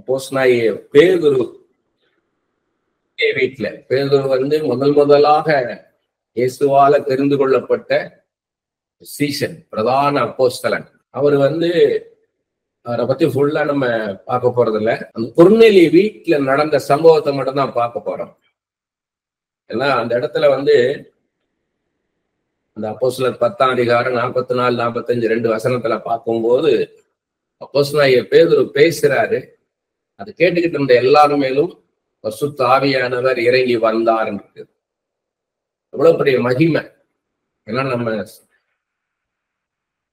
அப்போஸ்தலனாகிய பேதுரு வீட்டுல, பேதுரு வந்து முதலாக இயேசுவால தெரிந்து கொள்ளப்பட்ட சீசன், பிரதான அப்போஸ்தலன். அவர் வந்து அவரை பத்தி ஃபுல்லா நம்ம பார்க்க போறது இல்ல. அந்த கொர்நேலிய வீட்டுல நடந்த சம்பவத்தை மட்டும் தான் பார்க்க போறோம். ஏன்னா அந்த இடத்துல வந்து அந்த அப்போஸ்தலர் 10ஆம் அதிகாரம் 44, 45 2 வசனத்துல பார்க்கும்போது அப்போஸ்தலனாகிய பேதுரு பேசுறாரு. அது கேட்டுக்கிட்டு இருந்த எல்லாரும் மேலும் பரிசுத்த ஆவியானவர் இறங்கி வந்தார். எவ்வளவு பெரிய மகிமை! ஏன்னா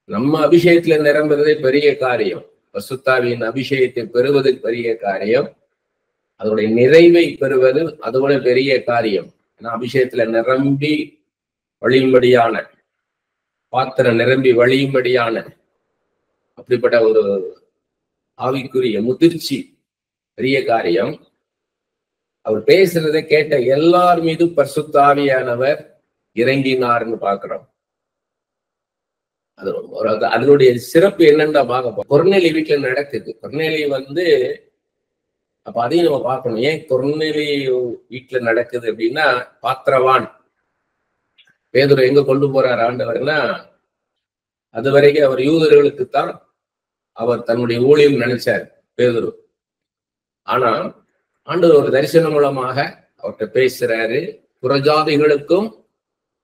நம்ம அபிஷேகத்துல நிரம்புறதே பெரிய காரியம். பரிசுத்தாவியின் அபிஷேகத்தை பெறுவது பெரிய காரியம். அதோடைய நிறைவை பெறுவது அதோட பெரிய காரியம். ஏன்னா அபிஷேகத்துல நிரம்பி வழியும்படியான பாத்திரம், நிரம்பி வழியும்படியான அப்படிப்பட்ட ஒரு ஆவிக்குரிய முதிர்ச்சி பெரிய காரியம். அவர் பேசுறதை கேட்ட எல்லார் மீதும் பரிசுத்த ஆவியானவர் இறங்கினார்னு பாக்குறோம். அதனுடைய சிறப்பு என்னன்னு பார்க்க கொர்நேலிய வீட்டுல நடக்குது. கொர்நேலிய வந்து அப்ப அதையும் நம்ம பார்க்கணும். ஏன் கொர்நேலிய வீட்டுல நடக்குது அப்படின்னா, பாத்திரவான் பேதுரு எங்க கொண்டு போறார் ஆண்டவர்னா, அது வரைக்கும் அவர் யூதர்களுக்குத்தான் அவர் தன்னுடைய ஊழியம் நினைச்சார் பேதுரு. ஆனா ஆண்டவர் ஒரு தரிசனம் மூலமாக அவர்கிட்ட பேசுறாரு. புறஜாதிகளுக்கும்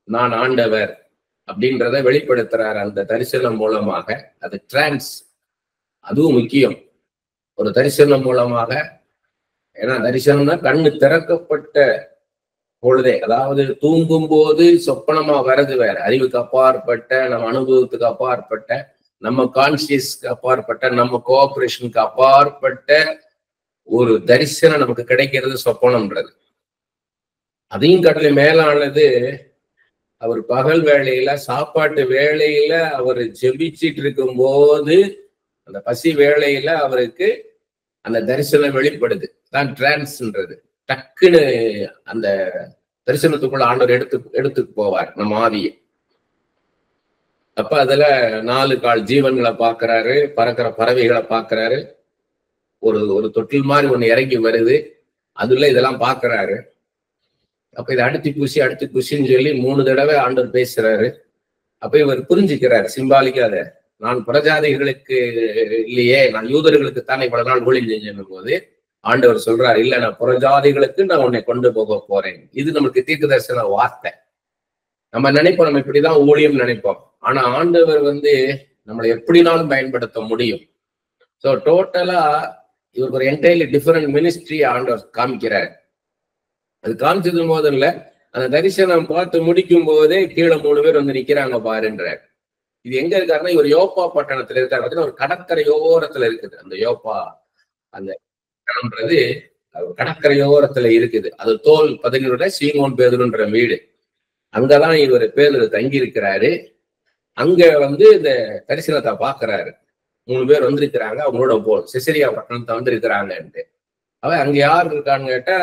நான் ஆண்டவர் அப்படின்றத வெளிப்படுத்துறாரு அந்த தரிசனம் மூலமாக. அது அதுவும் முக்கியம். ஒரு தரிசனம் மூலமாக, ஏன்னா தரிசனம்னா கண்ணு திறக்கப்பட்ட பொழுதே, அதாவது தூங்கும் போது சொப்பனமா வர்றது வேற. அறிவுக்கு அப்பாற்பட்ட, நம்ம அனுபவத்துக்கு அப்பாற்பட்ட, நம்ம கான்சியஸ்க்கு அப்பாற்பட்ட, நம்ம கோஆபரேஷனுக்கு அப்பாற்பட்ட ஒரு தரிசனம் நமக்கு கிடைக்கிறது சொப்பனம்ன்றது. அதையும் கடல மேலானது அவர் பகல் வேளையில, சாப்பாட்டு வேளையில அவர் ஜெபிச்சிட்டு இருக்கும் போது, அந்த பசி வேளையில அவருக்கு அந்த தரிசனம் வெளிப்படுது. தான் டிரான்ஸ்ன்றது. டக்குன்னு அந்த தரிசனத்துக்குள்ள ஆண்டவர் எடுத்துக்கு போவார் நம்ம ஆவியை. அப்ப அதுல 4 கால் ஜீவன்களை பாக்குறாரு, பறக்கிற பறவைகளை பாக்குறாரு. ஒரு தொட்டில் மாதிரி ஒண்ணு இறங்கி வருது, அதுல இதெல்லாம் பாக்குறாரு. அப்ப இதை அடுத்து குசின்னு சொல்லி 3 தடவை ஆண்டவர் பேசுறாரு. அப்ப இவர் புரிஞ்சுக்கிறாரு சிம்பாலிக்காத, நான் புறஜாதிகளுக்கு இல்லையே, நான் யூதர்களுக்கு தானே இவ்வளவு நாள் ஊழியம் செஞ்சும் போது ஆண்டவர் சொல்றாரு, இல்ல நான் புறஜாதிகளுக்கு நான் உன்னை கொண்டு போக போறேன். இது நமக்கு தீர்க்க தரிசன வார்த்தை. நம்ம நினைப்போம், நம்ம இப்படிதான் ஊழியம் நினைப்போம். ஆனா ஆண்டவர் வந்து நம்மளை எப்படினாலும் பயன்படுத்த முடியும். ஸோ டோட்டலா இவருக்கு ஒரு என்டையர்லி டிஃபரெண்ட் மினிஸ்ட்ரி ஆண்டவர் காமிக்கிறார். அது காமிச்சது போதும் இல்ல, அந்த தரிசனம் பார்த்து முடிக்கும் போதே கீழே 3 பேர் வந்து நிக்கிறாங்க பாருன்றார். இது எங்க இருக்காருன்னா, இவர் யோப்பா பட்டணத்துல இருக்காரு. பார்த்தீங்கன்னா ஒரு கடற்கரையோரத்துல இருக்குது. அந்த யோப்பா அந்த இடம்ன்றது கடற்கரையோரத்துல இருக்குது. அது தோல் 11 சீமோன் பேதுருன்ற வீடு. அங்கதான் இவர் பேதுரு தங்கி இருக்கிறாரு. அங்க வந்து இந்த தரிசனத்தை பாக்குறாரு. 3 பேர் வந்திருக்கிறாங்க, அவங்களோட செசரியா பட்டணத்தை வந்திருக்கிறாங்கன்ட்டு. அங்க யார் இருக்கான்னு கேட்டா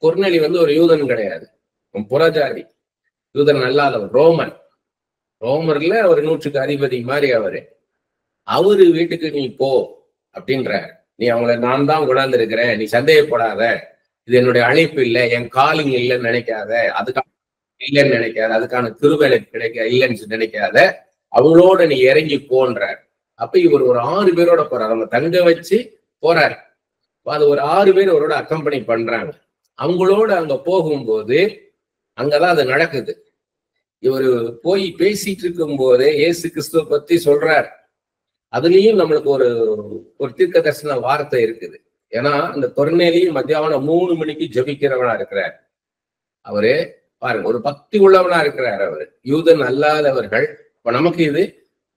கொர்நேலி வந்து ஒரு யூதன் கிடையாது, புறஜாதி, யூதன் அல்லாதவர், ரோமர்ல ஒரு 100க்கு அதிபதி மாதிரி அவரு வீட்டுக்கு நீ போ அப்படின்ற. நீ அவங்கள நான் தான் கொண்டாந்துருக்கிறேன், நீ சந்தேகப்படாத, இது என்னுடைய அழைப்பு இல்லை, என் காலிங் இல்லைன்னு நினைக்காத, அதுக்கான இல்லைன்னு நினைக்காத, அதுக்கான கிருபை இல்லைன்னு நினைக்காத, அவங்களோட நீ இறங்கி போன்றார். அப்ப இவர் ஒரு 6 பேரோட போறாரு. அவங்க தங்க வச்சு போறாரு. அது ஒரு 6 பேர் அவரோட அக்கம்பெனி பண்றாங்க. அவங்களோட அங்க போகும்போது அங்கதான் அது நடக்குது. இவரு போய் பேசிட்டு இருக்கும் போதே இயேசு கிறிஸ்துவ பத்தி சொல்றார். அதுலயும் நம்மளுக்கு ஒரு தீர்க்க தரிசன வார்த்தை இருக்குது. ஏன்னா இந்த கொர்நேலியும் மத்தியானம் 3 மணிக்கு ஜபிக்கிறவனா இருக்கிறார். அவரு பாருங்க, ஒரு பக்தி உள்ளவனா இருக்கிறார். அவரு யூதன் அல்லாதவர்கள், இப்ப நமக்கு இது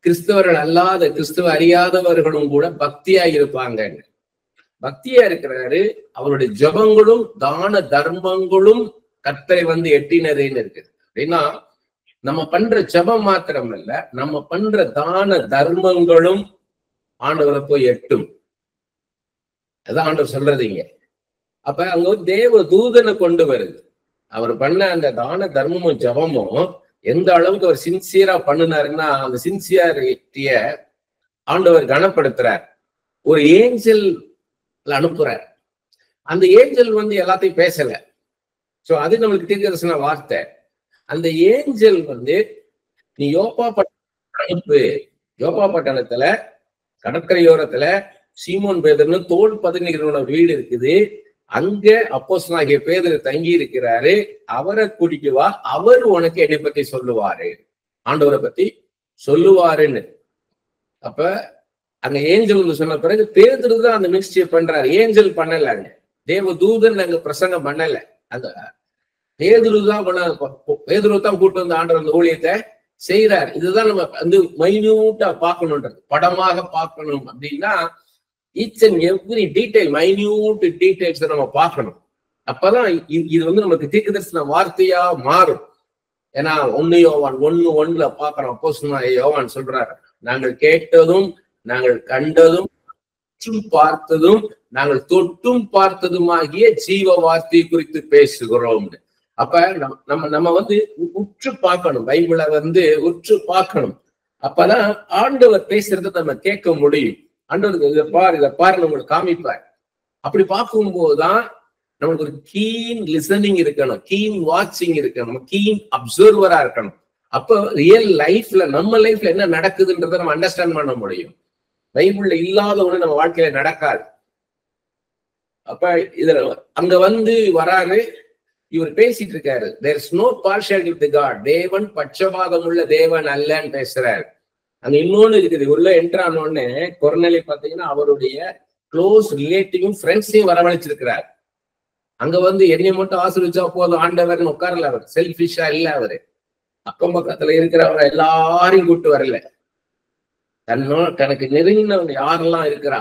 கிறிஸ்தவர்கள் அல்லாத, கிறிஸ்துவ அறியாதவர்களும் கூட பக்தியா இருப்பாங்க. பக்தியா இருக்கிறாரு. அவருடைய ஜபங்களும் தான தர்மங்களும் கர்த்தரை வந்து எட்டினதுன்னு இருக்குது. அப்படின்னா நம்ம பண்ற ஜபம் மாத்திரம் இல்ல, நம்ம பண்ற தான தர்மங்களும் ஆண்டவரை போய் எட்டும். அதான் ஆண்டவர் சொல்றதுங்க. அப்ப அங்க ஒரு தேவ தூதனை கொண்டு வருது. அவர் பண்ண அந்த தான தர்மமும் ஜபமும் எந்த அளவுக்கு அவர் சின்சியரா பண்ணினாருன்னா, அந்த சின்சியாரிட்டிய ஆண்டவர் கனப்படுத்துறார். ஒரு ஏஞ்சல் அனுப்புறார். அந்த ஏஞ்சல் வந்து எல்லாத்தையும் பேசல. சோ அது நம்மளுக்கு தீர்க்கதரிசன வார்த்தை. அந்த ஏஞ்சல் வந்து நீ யோப்பா அனுப்பு. யோப்பா பட்டணத்துல கடற்கரையோரத்துல சீமோன் பேதுருன்னு தோல் பதுங்கிறவனோட வீடு இருக்குது. அங்க அப்போஸ்தலனாகிய பேதுரு தங்கி இருக்கிறாரு. அவரை கூட்டிட்டு வா, அவர் உனக்கு என்னை பத்தி சொல்லுவாரு, ஆண்டவரை பத்தி சொல்லுவாருன்னு. அப்ப அங்க ஏஞ்சல் சொன்ன பிறகு பேதுரு தான் அந்த மினிஸ்ட்ரியை பண்றாரு. ஏஞ்சல் பண்ணல, அங்க தேவ தூதன் அங்க பிரசங்கம் பண்ணல. அந்த பேதுரு தான் கூட்டு வந்து ஆண்டவர் அந்த ஊழியத்தை செய்யறாரு. இதுதான் நம்ம வந்து மைன்யூட்டா பார்க்கணுன்றது, படமாக பார்க்கணும் அப்படின்னா each and every detail, minute details நம்ம பார்க்கணும். அப்பதான் இது வந்து நமக்கு தீர்க்கதரிசன வார்த்தையா மாறும். ஏன்னா 1 யோவான் 1:1 பார்க்கிறோம். அப்போஸ்தலனாகிய யோவான் சொல்றாரு, நாங்கள் கேட்டதும் நாங்கள் கண்டதும் பார்த்ததும் நாங்கள் தொட்டும் பார்த்ததுமாகிய ஜீவ வார்த்தை குறித்து பேசுகிறோம். அப்ப நம்ம வந்து உற்று பார்க்கணும், பைபிளை வந்து உற்று பார்க்கணும். அப்பதான் ஆண்டவர் பேசுறத நம்ம கேட்க முடியும். ஆண்டவருக்கு இதை பாரு நம்மளுக்கு காமிப்பார். அப்படி பார்க்கும்போதுதான் நம்மளுக்கு ஒரு கீன் லிசனிங் இருக்கணும், கீன் வாட்சிங் இருக்கணும், கீன் அப்சர்வரா இருக்கணும். அப்போ ரியல் லைஃப்ல நம்ம லைஃப்ல என்ன நடக்குதுன்றதை நம்ம அண்டர்ஸ்டாண்ட் பண்ண முடியும். பைபிள்ல இல்லாத ஒண்ணு நம்ம வாழ்க்கையில நடக்காது. அப்ப இதுல அங்க வந்து வராரு, இவர் பேசிட்டு இருக்காரு. there is no partiality with God. தேவன் பட்சபாதம் உள்ள தேவன் அல்லன்னு பேசுறாரு. அங்க இன்னொன்னு இருக்குது. உள்ள என்ட்ரான உடனே கொர்நேலி பாத்தீங்கன்னா அவருடைய க்ளோஸ் ரிலேட்டிவும் ஃப்ரெண்ட்ஸையும் வரவழைச்சிருக்கிறார். அங்க வந்து என்னை மட்டும் ஆசீர்வதிச்சா போதும் ஆண்டவர்னு உட்காரல. அவர் செல்ஃபிஷா இல்ல. அவரு அக்கம் பக்கத்துல இருக்கிறவங்க எல்லாரையும் கூட்டு வரல. தனக்கு நெருங்கினவங்க யாரெல்லாம் இருக்கிறா,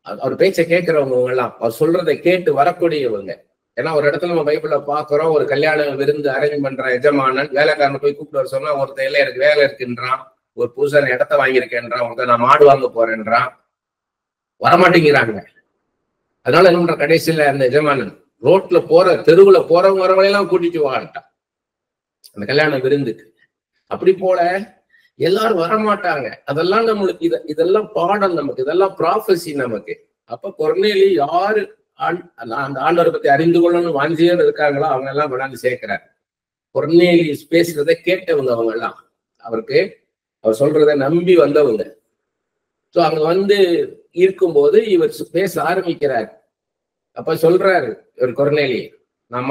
அவர் பேச்சை கேட்கிறவங்க எல்லாம், அவர் சொல்றதை கேட்டு வரக்கூடியவங்க. ஏன்னா ஒரு இடத்துல நம்ம பைபிள்ல பாக்குறோம், ஒரு கல்யாண விருந்து அரேஞ்ச் பண்ற எஜமானன் வேலைக்காரனை போய் கூப்பிட்டு வர சொன்னா, ஒருத்தர் இல்ல எனக்கு வேலை இருக்குன்றான், ஒரு புதுசான இடத்த வாங்கியிருக்கேன்றான், ஒருத்தர் நான் மாடு வாங்க போறேன்றான், வரமாட்டேங்கிறாங்க. அதனால என்ன கடைசியில அந்த எஜமானன் ரோட்ல தெருவுல போறவங்க வரவங்களையெல்லாம் கூட்டிட்டு வாட்டான் அந்த கல்யாண விருந்துக்கு. அப்படி போல எல்லாரும் வரமாட்டாங்க. அதெல்லாம் நம்மளுக்கு இதெல்லாம் பாடம், நமக்கு இதெல்லாம் ப்ராஃபஸி நமக்கு. அப்ப கொர்நேலி யாரு அந்த ஆண்டவரை பத்தி அறிந்து கொள்ளணும் வாஞ்சியோடு இருக்காங்களோ அவங்க எல்லாம் கொண்டாந்து சேர்க்கிறார். கொர்நேலி பேசுறதை கேட்டவங்க அவங்க எல்லாம், அவர் சொல்றதை நம்பி வந்தவங்க. சோ அங்க வந்து இருக்கும்போது இவர் பேச ஆரம்பிக்கிறார். அப்ப சொல்றாரு இவர் கொர்நேலி, நான்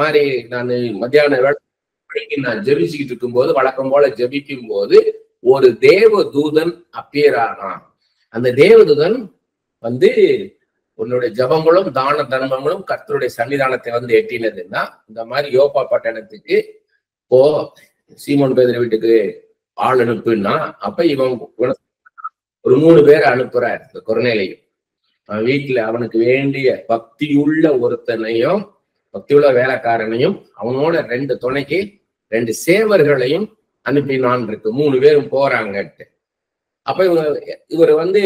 மத்தியான வேலை நான் ஜெபிச்சுக்கிட்டு இருக்கும்போது, வழக்கம் போல ஜெபிக்கும் போது ஒரு தேவ தூதன் அப்பியர் ஆனான். அந்த தேவதூதன் வந்து உன்னுடைய ஜபங்களும் தான தர்மங்களும் கர்த்தருடைய சன்னிதானத்தை வந்து எட்டினதுன்னா, இந்த மாதிரி யோப்பா பட்டணத்துக்கு போ, சீமோன் பேதுரு வீட்டுக்கு ஆள் அனுப்புன்னா, அப்ப இவன் ஒரு 3 பேரை அனுப்புறார். இந்த கொர்நேலியும் அவன் வீட்டுல அவனுக்கு வேண்டிய பக்தியுள்ள ஒருத்தனையும் பக்தியுள்ள வேலைக்காரனையும் அவனோட 2 துணைக்கு 2 சேவர்களையும் அனுப்பினான் இருக்கு. 3 பேரும் போறாங்கட்டு. அப்ப இவர் வந்து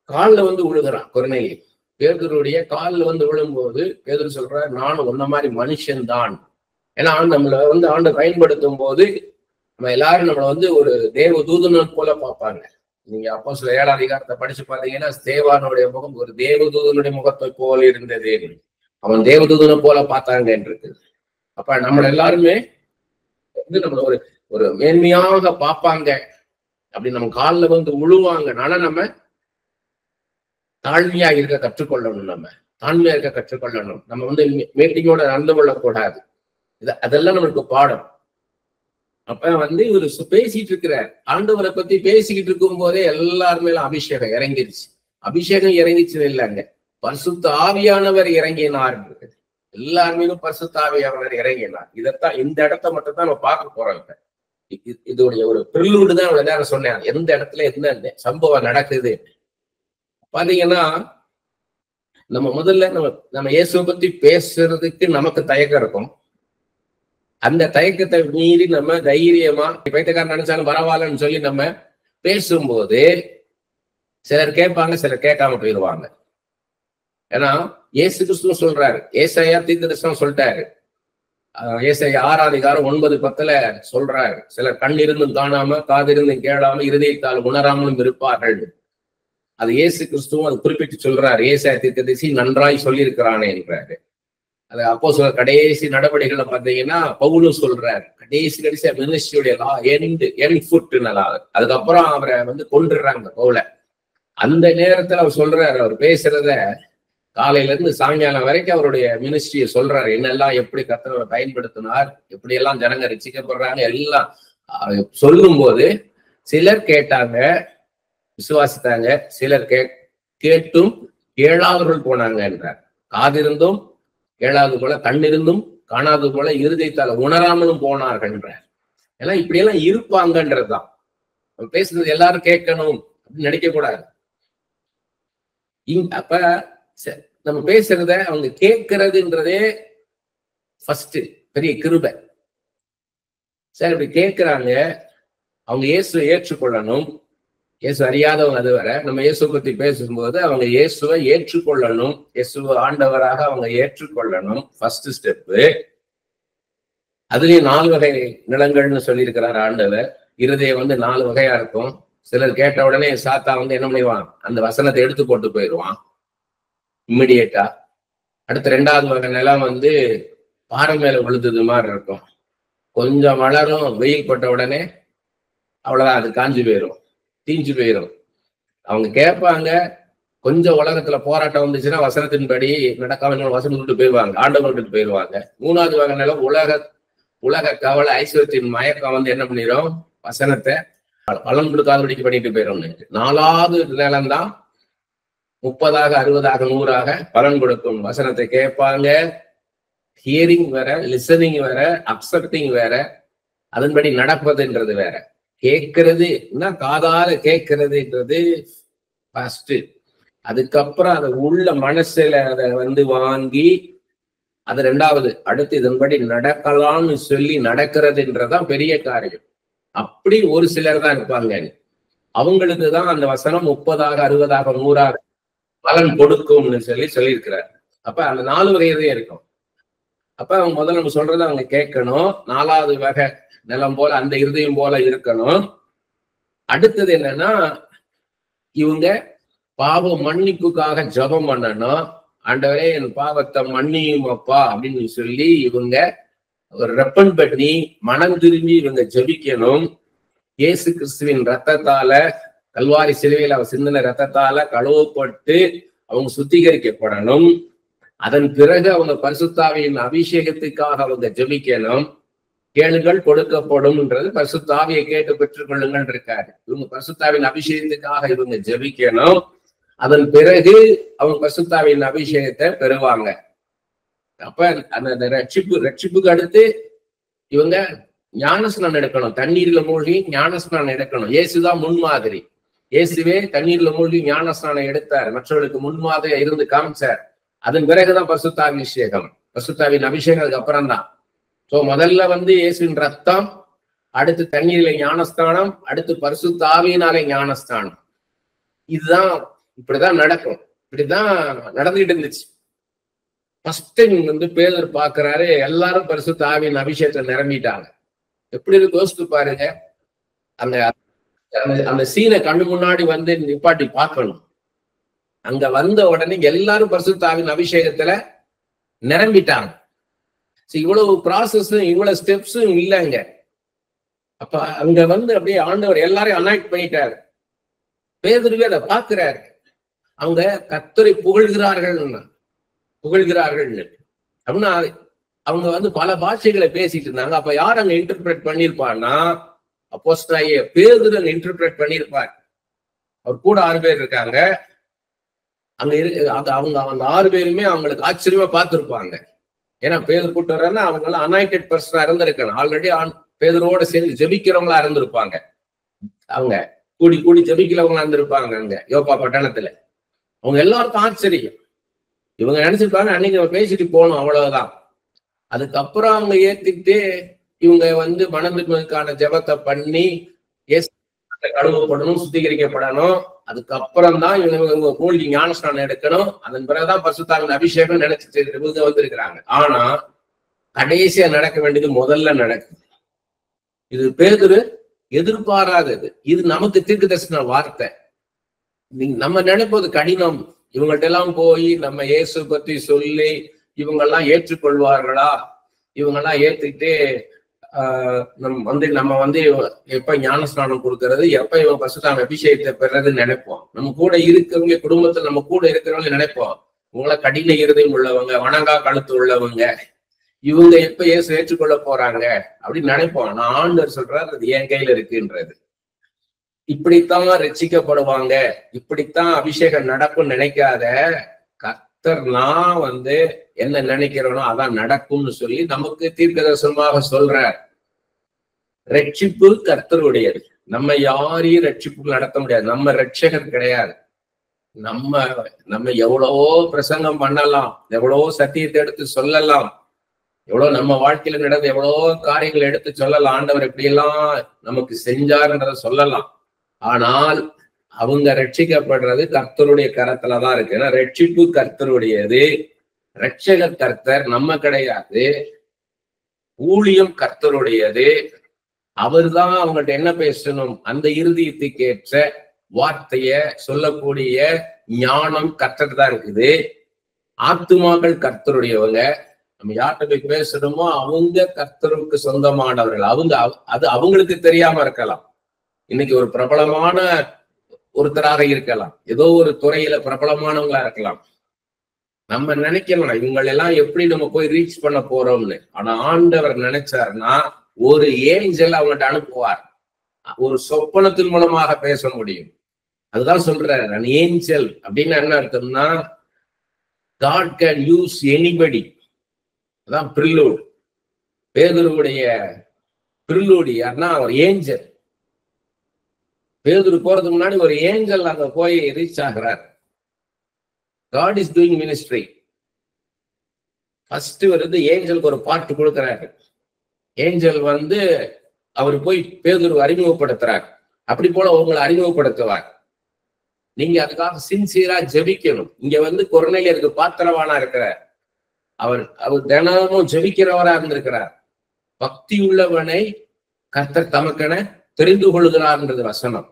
காலில் வந்து விழுகிறான். கொர்நேலி பேதுருடைய காலில் வந்து விழும்போது பேதுரு சொல்றார், நானும் உன்ன மாதிரி மனுஷன்தான். ஏன்னா நம்மளை வந்து ஆண்டு பயன்படுத்தும் போது நம்ம எல்லாரும் நம்மளை வந்து ஒரு தேவ தூதனை போல பார்ப்பாங்க. நீங்க அப்போஸ்தலர் 7ஆம் அதிகாரத்தை படிச்சு பாத்தீங்கன்னா, ஸ்தேவானுடைய முகம் ஒரு தேவதூதனுடைய முகத்தை போல இருந்தது, அவன் தேவதூதனை போல பார்த்தாங்க இருக்கு. அப்ப நம்மள எல்லாருமே வந்து நம்மள ஒரு மேன்மையாக பார்ப்பாங்க. அப்படி நம்ம காலில் வந்து விழுவாங்க. ஆனா நம்ம தாழ்மையா இருக்க கற்றுக்கொள்ளணும். தாழ்மையா இருக்க கற்றுக்கொள்ளணும். நம்ம வந்து மீட்டிங்கோட நடந்து கொள்ளக்கூடாது. அதெல்லாம் நம்மளுக்கு பாடம். அப்ப வந்து இவர் பேசிட்டு இருக்கிறார். ஆண்டவரை பத்தி பேசிக்கிட்டு இருக்கும் போதே எல்லாருமே அபிஷேகம் இறங்கிருச்சு. அபிஷேகம் இறங்கிச்சுன்னு இல்லைங்க, பரிசுத்த ஆவியானவர் இறங்கினார். எல்லாருமே பரிசுத்த ஆவியானவர் இறங்கினார். இதைத்தான் இந்த இடத்த மட்டும் தான் நம்ம பார்க்க போறோம். இதோடைய ஒரு பிரிலூடு தான் இவ்வளவு நேரம் சொன்னேன். எந்த இடத்துல என்ன சம்பவம் நடக்குது பாத்தீங்கன்னா, நம்ம முதல்ல நம்ம இயேசுவை பத்தி பேசுறதுக்கு நமக்கு தயக்கம் இருக்கும். அந்த தயக்கத்தை மீறி நம்ம தைரியமா பைத்தியக்காரன் நினைச்சாலும் பரவாயில்லன்னு சொல்லி நம்ம பேசும்போது சிலர் கேட்பாங்க, சிலர் கேட்காம போயிடுவாங்க. ஏன்னா இயேசு கிறிஸ்து சொல்றாரு, ஏசாயா தீர்க்கதரிசனம் சொல்லிட்டாரு. ஏசாயா 6ஆம் அதிகாரம் 9:10 சொல்றாரு, சிலர் கண் இருந்தும் காணாம, காது இருந்தும் கேளாம, இருதயத்தால் உணராமலும் இருப்பார்கள். அது இயேசு கிறிஸ்துவும் அது குறிப்பிட்டு சொல்றாரு. ஏசாயா தீர்க்கதரிசி நன்றாய் சொல்லியிருக்கிறானே என்றாரு. அது அப்போஸ்தலர் கடைசி நடவடிக்கைகளை பார்த்தீங்கன்னா பவுலும் சொல்றாரு, கடைசியா மினிஸ்ட்ரியுடைய எண்ட் ஃபுட். அதுக்கப்புறம் அவரை வந்து கொன்றுறாங்க பவுல. அந்த நேரத்துல அவர் சொல்றாரு, அவர் பேசுறத காலையில இருந்து சாயங்காலம் வரைக்கும் அவருடைய மினிஸ்ட்ரியை சொல்றாரு. என்னெல்லாம் எப்படி கர்த்தரை பயன்படுத்தினார், எப்படி எல்லாம் ஜனங்க ரட்சிக்கப்படுறாங்க எல்லாம் சொல்லும் போது சிலர் கேட்டாங்க, விசுவாசித்தாங்க. சிலர் கேட்டும் கேளாதவர்கள் போனாங்க என்றார். காதிருந்தும் கேளாது போல, கண்ணிருந்தும் காணாது போல, இருதயத்தால உணராமலும் போனார்கள் என்றார். எல்லாம் இப்படியெல்லாம் இருப்பாங்கன்றதுதான். பேசுறது எல்லாரும் கேட்கணும் அப்படின்னு நினைக்க கூடாது. அப்ப நம்ம பேசுறத அவங்க கேட்கறதுன்றதே ஃபர்ஸ்ட் பெரிய கிருபை. சரி, இப்படி கேட்கிறாங்க, அவங்க இயேசுவை ஏற்றுக்கொள்ளணும். இயேசு அறியாதவங்க அது வர. நம்ம இயேசு பத்தி பேசும்போது அவங்க இயேசுவை ஏற்றுக்கொள்ளணும், இயேசுவை ஆண்டவராக அவங்க ஏற்றுக்கொள்ளணும். First step. அதுலயும் 4 வகை நிலங்கள்னு சொல்லியிருக்கிறார் ஆண்டவர். இருதயம் வந்து 4 வகையா இருக்கும். சிலர் கேட்ட உடனே சாத்தா வந்து என்ன பண்ணிடுவான், அந்த வசனத்தை எடுத்து போட்டு போயிடுவான் இம்மிடியேட்டா. அடுத்த 2வது வகை நிலம் வந்து பாறை மேல விழுந்தது மாதிரி இருக்கும். கொஞ்சம் வளரும், வெயில் பட்ட உடனே அவ்வளவுதான், அது காஞ்சி போயிடும், தீஞ்சு போயிடும். அவங்க கேட்பாங்க, கொஞ்சம் உலகத்துல போராட்டம் வந்துச்சுன்னா வசனத்தின்படி நடக்காம வசனம் விட்டு போயிடுவாங்க, ஆண்டவர் விட்டு போயிடுவாங்க. 3வது வகை நிலம் உலக கவலை ஐஸ்வர்யத்தின் மயக்கம் வந்து என்ன பண்ணிடும், வசனத்தை பலன் கொடுக்காதபடிக்கு பண்ணிட்டு போயிடும். 4வது நிலம்தான் 30ஆக 60ஆக 100ஆக பலன் கொடுக்கும். வசனத்தை கேட்பாங்க, ஹியரிங் வேற, லிசனிங் வேற, அக்செப்டிங் வேற, அதன்படி நடப்பதுன்றது வேற. கேட்கறது காதால கேட்கறதுன்றது ஃபர்ஸ்ட். அதுக்கப்புறம் அதை உள்ள மனசுல அதை வந்து வாங்கி அது 2வது. அடுத்து இதன்படி நடக்கலாம்னு சொல்லி நடக்கிறதுன்றதான் பெரிய காரியம். அப்படி ஒரு சிலர் தான் இருப்பாங்க, அவங்களுக்கு தான் அந்த வசனம் 30ஆக 60ஆக 100ஆக பலன் கொடுக்கும்னு சொல்லியிருக்கிறார். அப்ப அந்த 4 வகையதே இருக்கும். அப்ப அவங்க முதல்ல நம்ம சொல்றதை அவங்க கேட்கணும். 4வது வகை நிலம் போல அந்த இருதயம் போல இருக்கணும். அடுத்தது என்னன்னா, இவங்க பாவ மன்னிப்புக்காக ஜெபம் பண்ணணும். ஆண்டவரே என் பாவத்தை மன்னியும் அப்பா அப்படின்னு சொல்லி இவங்க ஒரு ரெப்பன் பண்ணி மனம் திரும்பி இவங்க ஜெபிக்கணும். இயேசு கிறிஸ்துவின் ரத்தத்தால, கல்வாரி சிலுவையில் அவர் சிந்தின ரத்தத்தால கழுவப்பட்டு அவங்க சுத்திகரிக்கப்படணும். அதன் பிறகு அவங்க பரிசுத்தாவியின் அபிஷேகத்துக்காக அவங்க ஜெபிக்கணும். கேளுங்கள் கொடுக்கப்படும்ன்றது, பரிசுத்தாவியை கேட்டு பெற்றுக்கொள்ளுங்கள் இருக்காரு. இவங்க பரிசுத்தாவின் அபிஷேகத்துக்காக இவங்க ஜெபிக்கணும். அதன் பிறகு அவங்க பரிசுத்தாவின் அபிஷேகத்தை பெறுவாங்க. அப்ப அந்த ரட்சிப்புக்கு அடுத்து இவங்க ஞானஸ்நானம் எடுக்கணும். தண்ணீர்ல மூழ்கி ஞானஸ்நானம் எடுக்கணும். இயேசுதான் முன்மாதிரி. இயேசுவே தண்ணீர்ல மூழ்கி ஞானஸ்நானம் எடுத்தார், மற்றவர்களுக்கு முன்மாதிரியா இருந்து காமிச்சார். அதன் பிறகுதான் பரிசுத்தாபிஷேகம், பரிசுத்தாவின் அபிஷேகம் அதுக்கு அப்புறம் தான். சோ முதல்ல வந்து இயேசுவின் ரத்தம், அடுத்து தண்ணீரில ஞானஸ்தானம், அடுத்து பரிசுத்தாவியினாலே ஞானஸ்தானம். இதுதான் இப்படிதான் நடக்கும். இப்படிதான் நடந்துகிட்டு இருந்துச்சு. ஃபர்ஸ்ட் டைம் வந்து பேதர் பாக்குறாரு, எல்லாரும் பரிசுத்தாவியின் அபிஷேகத்தை நிரம்பிட்டாங்க. எப்படி இருக்கு யோசித்து பாருங்க. அந்த அந்த சீனை கண்ணு முன்னாடி வந்து நிப்பாட்டி பார்க்கணும். அங்க வந்த உடனே எல்லாரும் பரிசுத்தாவின் அபிஷேகத்துல நிரம்பிட்டாங்க. இவ்வளவு ப்ராசஸும் இவ்வளவு ஸ்டெப்ஸும் இல்லைங்க. அப்ப அங்க வந்து அப்படியே ஆண்டவர் எல்லாரையும் அனாய்ட் பண்ணிட்டாரு. பேதுருவே அதை பாக்குறாரு. அவங்க கர்த்தரை புகழ்கிறார்கள் அப்படின்னா அவங்க வந்து பல பாஷைகளை பேசிட்டு இருந்தாங்க. அப்ப யார் அங்க இன்டர்பிரேட் பண்ணிருப்பான்னா, அப்போஸ்தலனாகிய பேதுரு அங்க இன்டர்பிரேட் பண்ணிருப்பார். அவர் கூட 6 பேர் இருக்காங்க. அங்க அவங்க 6 பேருமே அவங்களுக்கு ஆச்சரியமா பார்த்திருப்பாங்க. ஏன்னா பேதுரு கூட்டு வர்றன்னா அவங்க எல்லாம் அனாயிட்டட் பர்சனா இருந்திருக்கணும். ஆல்ரெடி பேதுருவோட சேர்ந்து ஜெபிக்கிறவங்களா இருந்திருப்பாங்க. அவங்க கூடி ஜெபிக்கிறவங்களா இருந்திருப்பாங்க அங்க யோப்பா பட்டணத்துல. அவங்க எல்லாருக்கும் ஆச்சரியம். இவங்க நினைச்சிருப்பாங்க அன்னைக்கு நம்ம பேசிட்டு போகணும், அவ்வளவுதான். அதுக்கப்புறம் அவங்க ஏத்துக்கிட்டு இவங்க வந்து மனதிற்கான ஜெபத்தை பண்ணி கழுவப்படணும், சுத்திகரிக்கப்படணும். அதுக்கப்புறம் தான் இவங்க மூழ்கி ஞானஸ்நானம் எடுக்கணும். அதன் பிறகுதான் பரிசுத்தாவின் அபிஷேகம் நினைச்சிட்டு இவங்க வந்திருக்கிறாங்க. ஆனா கடைசியா நடக்க வேண்டியது முதல்ல நடக்குது. இது பேதுரு எதிர்பாராதது. இது நமக்கு தீர்க்கதரிசன வார்த்தை. நம்ம நினைப்பது கடினம். இவங்கள்ட்ட எல்லாம் போய் நம்ம இயேசு பத்தி சொல்லி இவங்கெல்லாம் ஏற்றுக்கொள்வார்களா, இவங்கெல்லாம் ஏத்துக்கிட்டு நம்ம வந்து எப்ப ஞானஸ்நானம் கொடுக்கறது, எப்ப இவன் பசுதான அபிஷேகத்தை பெறதுன்னு நினைப்போம். நம்ம கூட இருக்கிறவங்க, குடும்பத்துல நம்ம கூட இருக்கிறவங்க நினைப்போம், இவங்கள கடின இருதயம் உள்ளவங்க, வணங்கா கழுத்து உள்ளவங்க, இவங்க எப்ப இயேசு ஏற்றுக்கொள்ள போறாங்க அப்படின்னு நினைப்போம். நான் ஆண்டவர் சொல்றாரு அது என் கையில இருக்குன்றது. இப்படித்தான் ரட்சிக்கப்படுவாங்க, இப்படித்தான் அபிஷேகம் நடக்கும்னு நினைக்காத. கர்த்தர் நான் வந்து என்ன நினைக்கிறோனோ அதான் நடக்கும்னு சொல்லி நமக்கு தீர்க்கதரிசனமாக சொல்றார். ரட்சிப்பு கர்த்தருடையது. நம்ம யாரையும் ரட்சிப்பு நடத்த முடியாது. நம்ம ரட்சகர் கிடையாது. நம்ம எவ்வளவோ பிரசங்கம் பண்ணலாம், எவ்வளவோ சத்தியத்தை எடுத்து சொல்லலாம், எவ்வளவு நம்ம வாழ்க்கையில நடந்த எவ்வளவோ காரியங்கள் எடுத்து சொல்லலாம், ஆண்டவர் எப்படி எல்லாம் நமக்கு செஞ்சாருன்றத சொல்லலாம். ஆனால் அவங்க ரட்சிக்கப்படுறது கர்த்தருடைய கரத்துலதான் இருக்கு. ஏன்னா ரட்சிப்பு கர்த்தருடையது, ரட்சகர் கர்த்தர், நம்ம கிடையாது. ஊழியம் கர்த்தருடையது. அவர் தான் அவங்கள்ட்ட என்ன பேசணும், அந்த இருதயத்துக்கு ஏற்ற வார்த்தைய சொல்லக்கூடிய ஞானம் கர்த்தர் தான் இருக்குது. ஆத்துமாக்கள் கர்த்தருடையவங்க. நம்ம யார்கிட்ட போய் பேசணுமோ அவங்க கர்த்தருக்கு சொந்தமானவர்கள். அது அவங்களுக்கு தெரியாம இருக்கலாம். இன்னைக்கு ஒரு பிரபலமான ஒருத்தராக இருக்கலாம், ஏதோ ஒரு துறையில பிரபலமானவங்களா இருக்கலாம். நம்ம நினைக்கலாம் இவங்களெல்லாம் எப்படி நம்ம போய் ரீச் பண்ண போறோம்னு. ஆனா ஆண்டவர் நினைச்சாருன்னா ஒரு ஏஞ்சல் அவங்கள்ட்ட அனுப்புவார். ஒரு சொப்பனத்தின் மூலமாக பேச முடியும். அதுதான் சொல்றாரு, an angel அப்படின்னு என்ன அர்த்தம்னா God can use anybody. அதான் பிரிலூட். பேதுருவுடைய பிரிலூட் யாருன்னா ஒரு ஏஞ்சல். பேதுரு போறதுக்கு முன்னாடி ஒரு ஏஞ்சல் அங்க போய் ரீச் ஆகிறார். God is doing ministry. First வந்து ஏஞ்சலுக்கு ஒரு பாட்டு கொடுக்குறாரு. ஏஞ்சல் வந்து அவர் போய் பேதுரு அறிமுகப்படுத்துறார். அப்படி போல உங்களை அறிமுகப்படுத்துவார். நீங்க அதுக்காக சின்சியரா ஜெபிக்கணும். இங்க வந்து கொர்நேலியருக்கு பாத்திரவானா இருக்கிறார். அவர் தினமும் ஜெபிக்கிறவரா இருந்திருக்கிறார். பக்தி உள்ளவனை கர்த்தர் தமக்கென தெரிந்து கொள்கிறார்ன்றது வசனம்.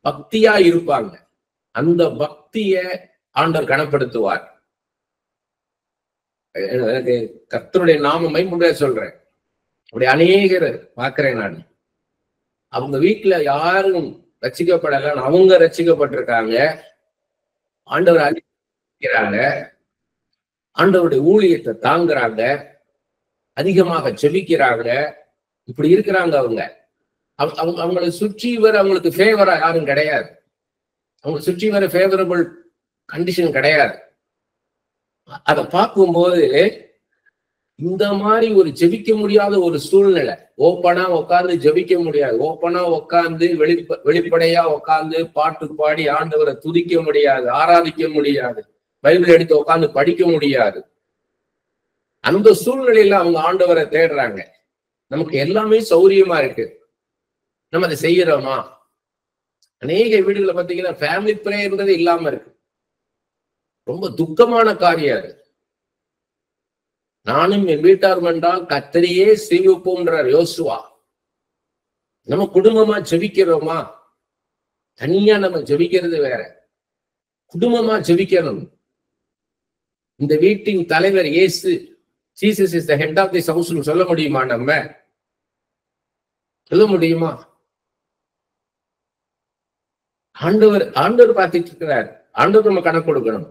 பக்தியா இருப்பாங்க. அந்த பக்திய ஆண்டவர் கனப்படுத்துவார். எனக்கு கர்த்தருடைய நாம மைமுடியா சொல்றேன். அப்படி அநேகர் பார்க்கிறேன் நான். அவங்க வீட்டுல யாரும் ரட்சிக்கப்படல, அவங்க ரட்சிக்கப்பட்டிருக்காங்க. ஆண்டவர் அறிவிக்கிறாங்க, ஆண்டவருடைய ஊழியத்தை தாங்குறாங்க, அதிகமாக ஜெபிக்கிறாங்க. இப்படி இருக்கிறாங்க. அவங்களை சுற்றி வர அவங்களுக்கு ஃபேவரா யாரும் கிடையாது. அவங்க சுற்றி வர ஃபேவரபிள் கண்டிஷன் கிடையாது. அதை பார்க்கும்போது இந்த மாதிரி ஒரு ஜெபிக்க முடியாத ஒரு சூழ்நிலை, ஓப்பனா உட்கார்ந்து ஜெபிக்க முடியாது, ஓப்பனா உட்கார்ந்து வெளிப்படையா உட்கார்ந்து பாட்டு பாடி ஆண்டவரை துதிக்க முடியாது, ஆராதிக்க முடியாது, பைபிள் எடுத்து உட்கார்ந்து படிக்க முடியாது. அந்த சூழ்நிலையில அவங்க ஆண்டவரை தேடுறாங்க. நமக்கு எல்லாமே சௌரியமா இருக்கு, நம்ம அதை செய்யறோமா? அநேக வீடுகளை பார்த்தீங்கன்னா ஃபேமிலி பிரேயர்ன்றது இல்லாம இருக்கு. ரொம்ப துக்கமான காரியம் அது. நானும் என் வீட்டார் என்றால் கர்த்தரையே சேவிப்போம்ன்றார் யோசுவா. நம்ம குடும்பமா ஜெபிக்கிறோமா? தனியா நம்ம ஜெபிக்கிறது வேற, குடும்பமா ஜெபிக்கணும். இந்த வீட்டின் தலைவர் இயேசு, Jesus is the head of this house சொல்ல முடியுமா? நம்ம சொல்ல முடியுமா? ஆண்டவர் பார்த்துட்டு இருக்கிறார். ஆண்டவர் நம்ம கணக்கு கொடுக்கணும்.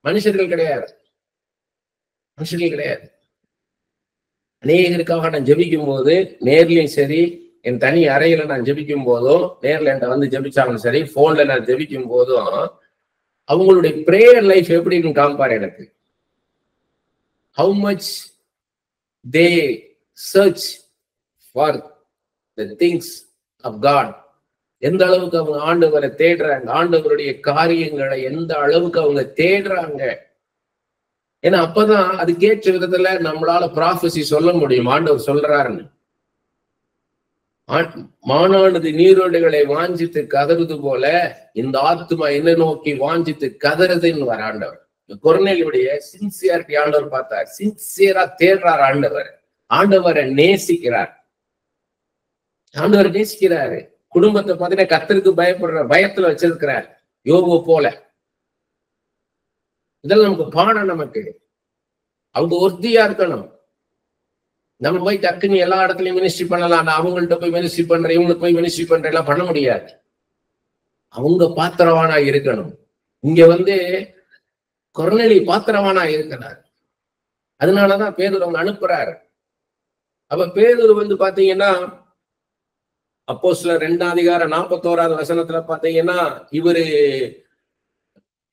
மனுஷர்கள் கிடையாது. அநேகருக்காக நான் ஜெபிக்கும் போது, நேர்லயும் சரி, என் தனி அறையில நான் ஜெபிக்கும் போதும், நேர்ல என்கிட்ட வந்து ஜெபிச்சாலும் சரி, போன்ல நான் ஜெபிக்கும் போதும், அவங்களுடைய பிரேயர் லைஃப் எப்படின்னு காமிப்பாரு எனக்கு. How much they search for the things of God. எந்த அளவுக்கு அவங்க ஆண்டவரை தேடுறாங்க, ஆண்டவருடைய காரியங்களை எந்த அளவுக்கு அவங்க தேடுறாங்க. ஏன்னா அப்பதான் அதுக்கேற்ற விதத்துல நம்மளால ப்ராஃபஸி சொல்ல முடியும். ஆண்டவர் சொல்றாருன்னு, மானானது நீரோடைகளை வாஞ்சித்து கதறுது போல இந்த ஆத்துமா என்ன நோக்கி வாஞ்சித்து கதறுதுன்னு வர ஆண்டவர். கொர்நேலியுடைய சின்சியாரிட்டி ஆண்டவர் பார்த்தார். சின்சியரா தேடுறார் ஆண்டவர். ஆண்டவரை நேசிக்கிறார். ஆண்டவர் நேசிக்கிறாரு. குடும்பத்தை பார்த்தீங்கன்னா கர்த்தருக்கு பயப்படுற பயத்துல வச்சிருக்கிறார். யோபு போல. இதெல்லாம் நமக்கு பாடம். நமக்கு அவங்க ஒருத்தியா இருக்கணும். நம்ம போய் டக்குன்னு எல்லா இடத்துலயும் மினிஸ்ட்ரி பண்ணலாம். நான் அவங்கள்ட்ட போய் மினிஸ்ட்ரி பண்றேன், இவங்களுக்கு போய் மினிஸ்ட்ரி பண்றேன் எல்லாம் பண்ண முடியாது. அவங்க பாத்திரவானா இருக்கணும். இங்க கொர்நேலி பாத்திரவானா இருக்கிறார். அதனாலதான் பேதுரு அவங்க அனுப்புறாரு. அப்ப பேதுரு பாத்தீங்கன்னா அப்போஸ்தலர் 2ஆம் அதிகாரம் 41வது வசனத்துல பாத்தீங்கன்னா இவரு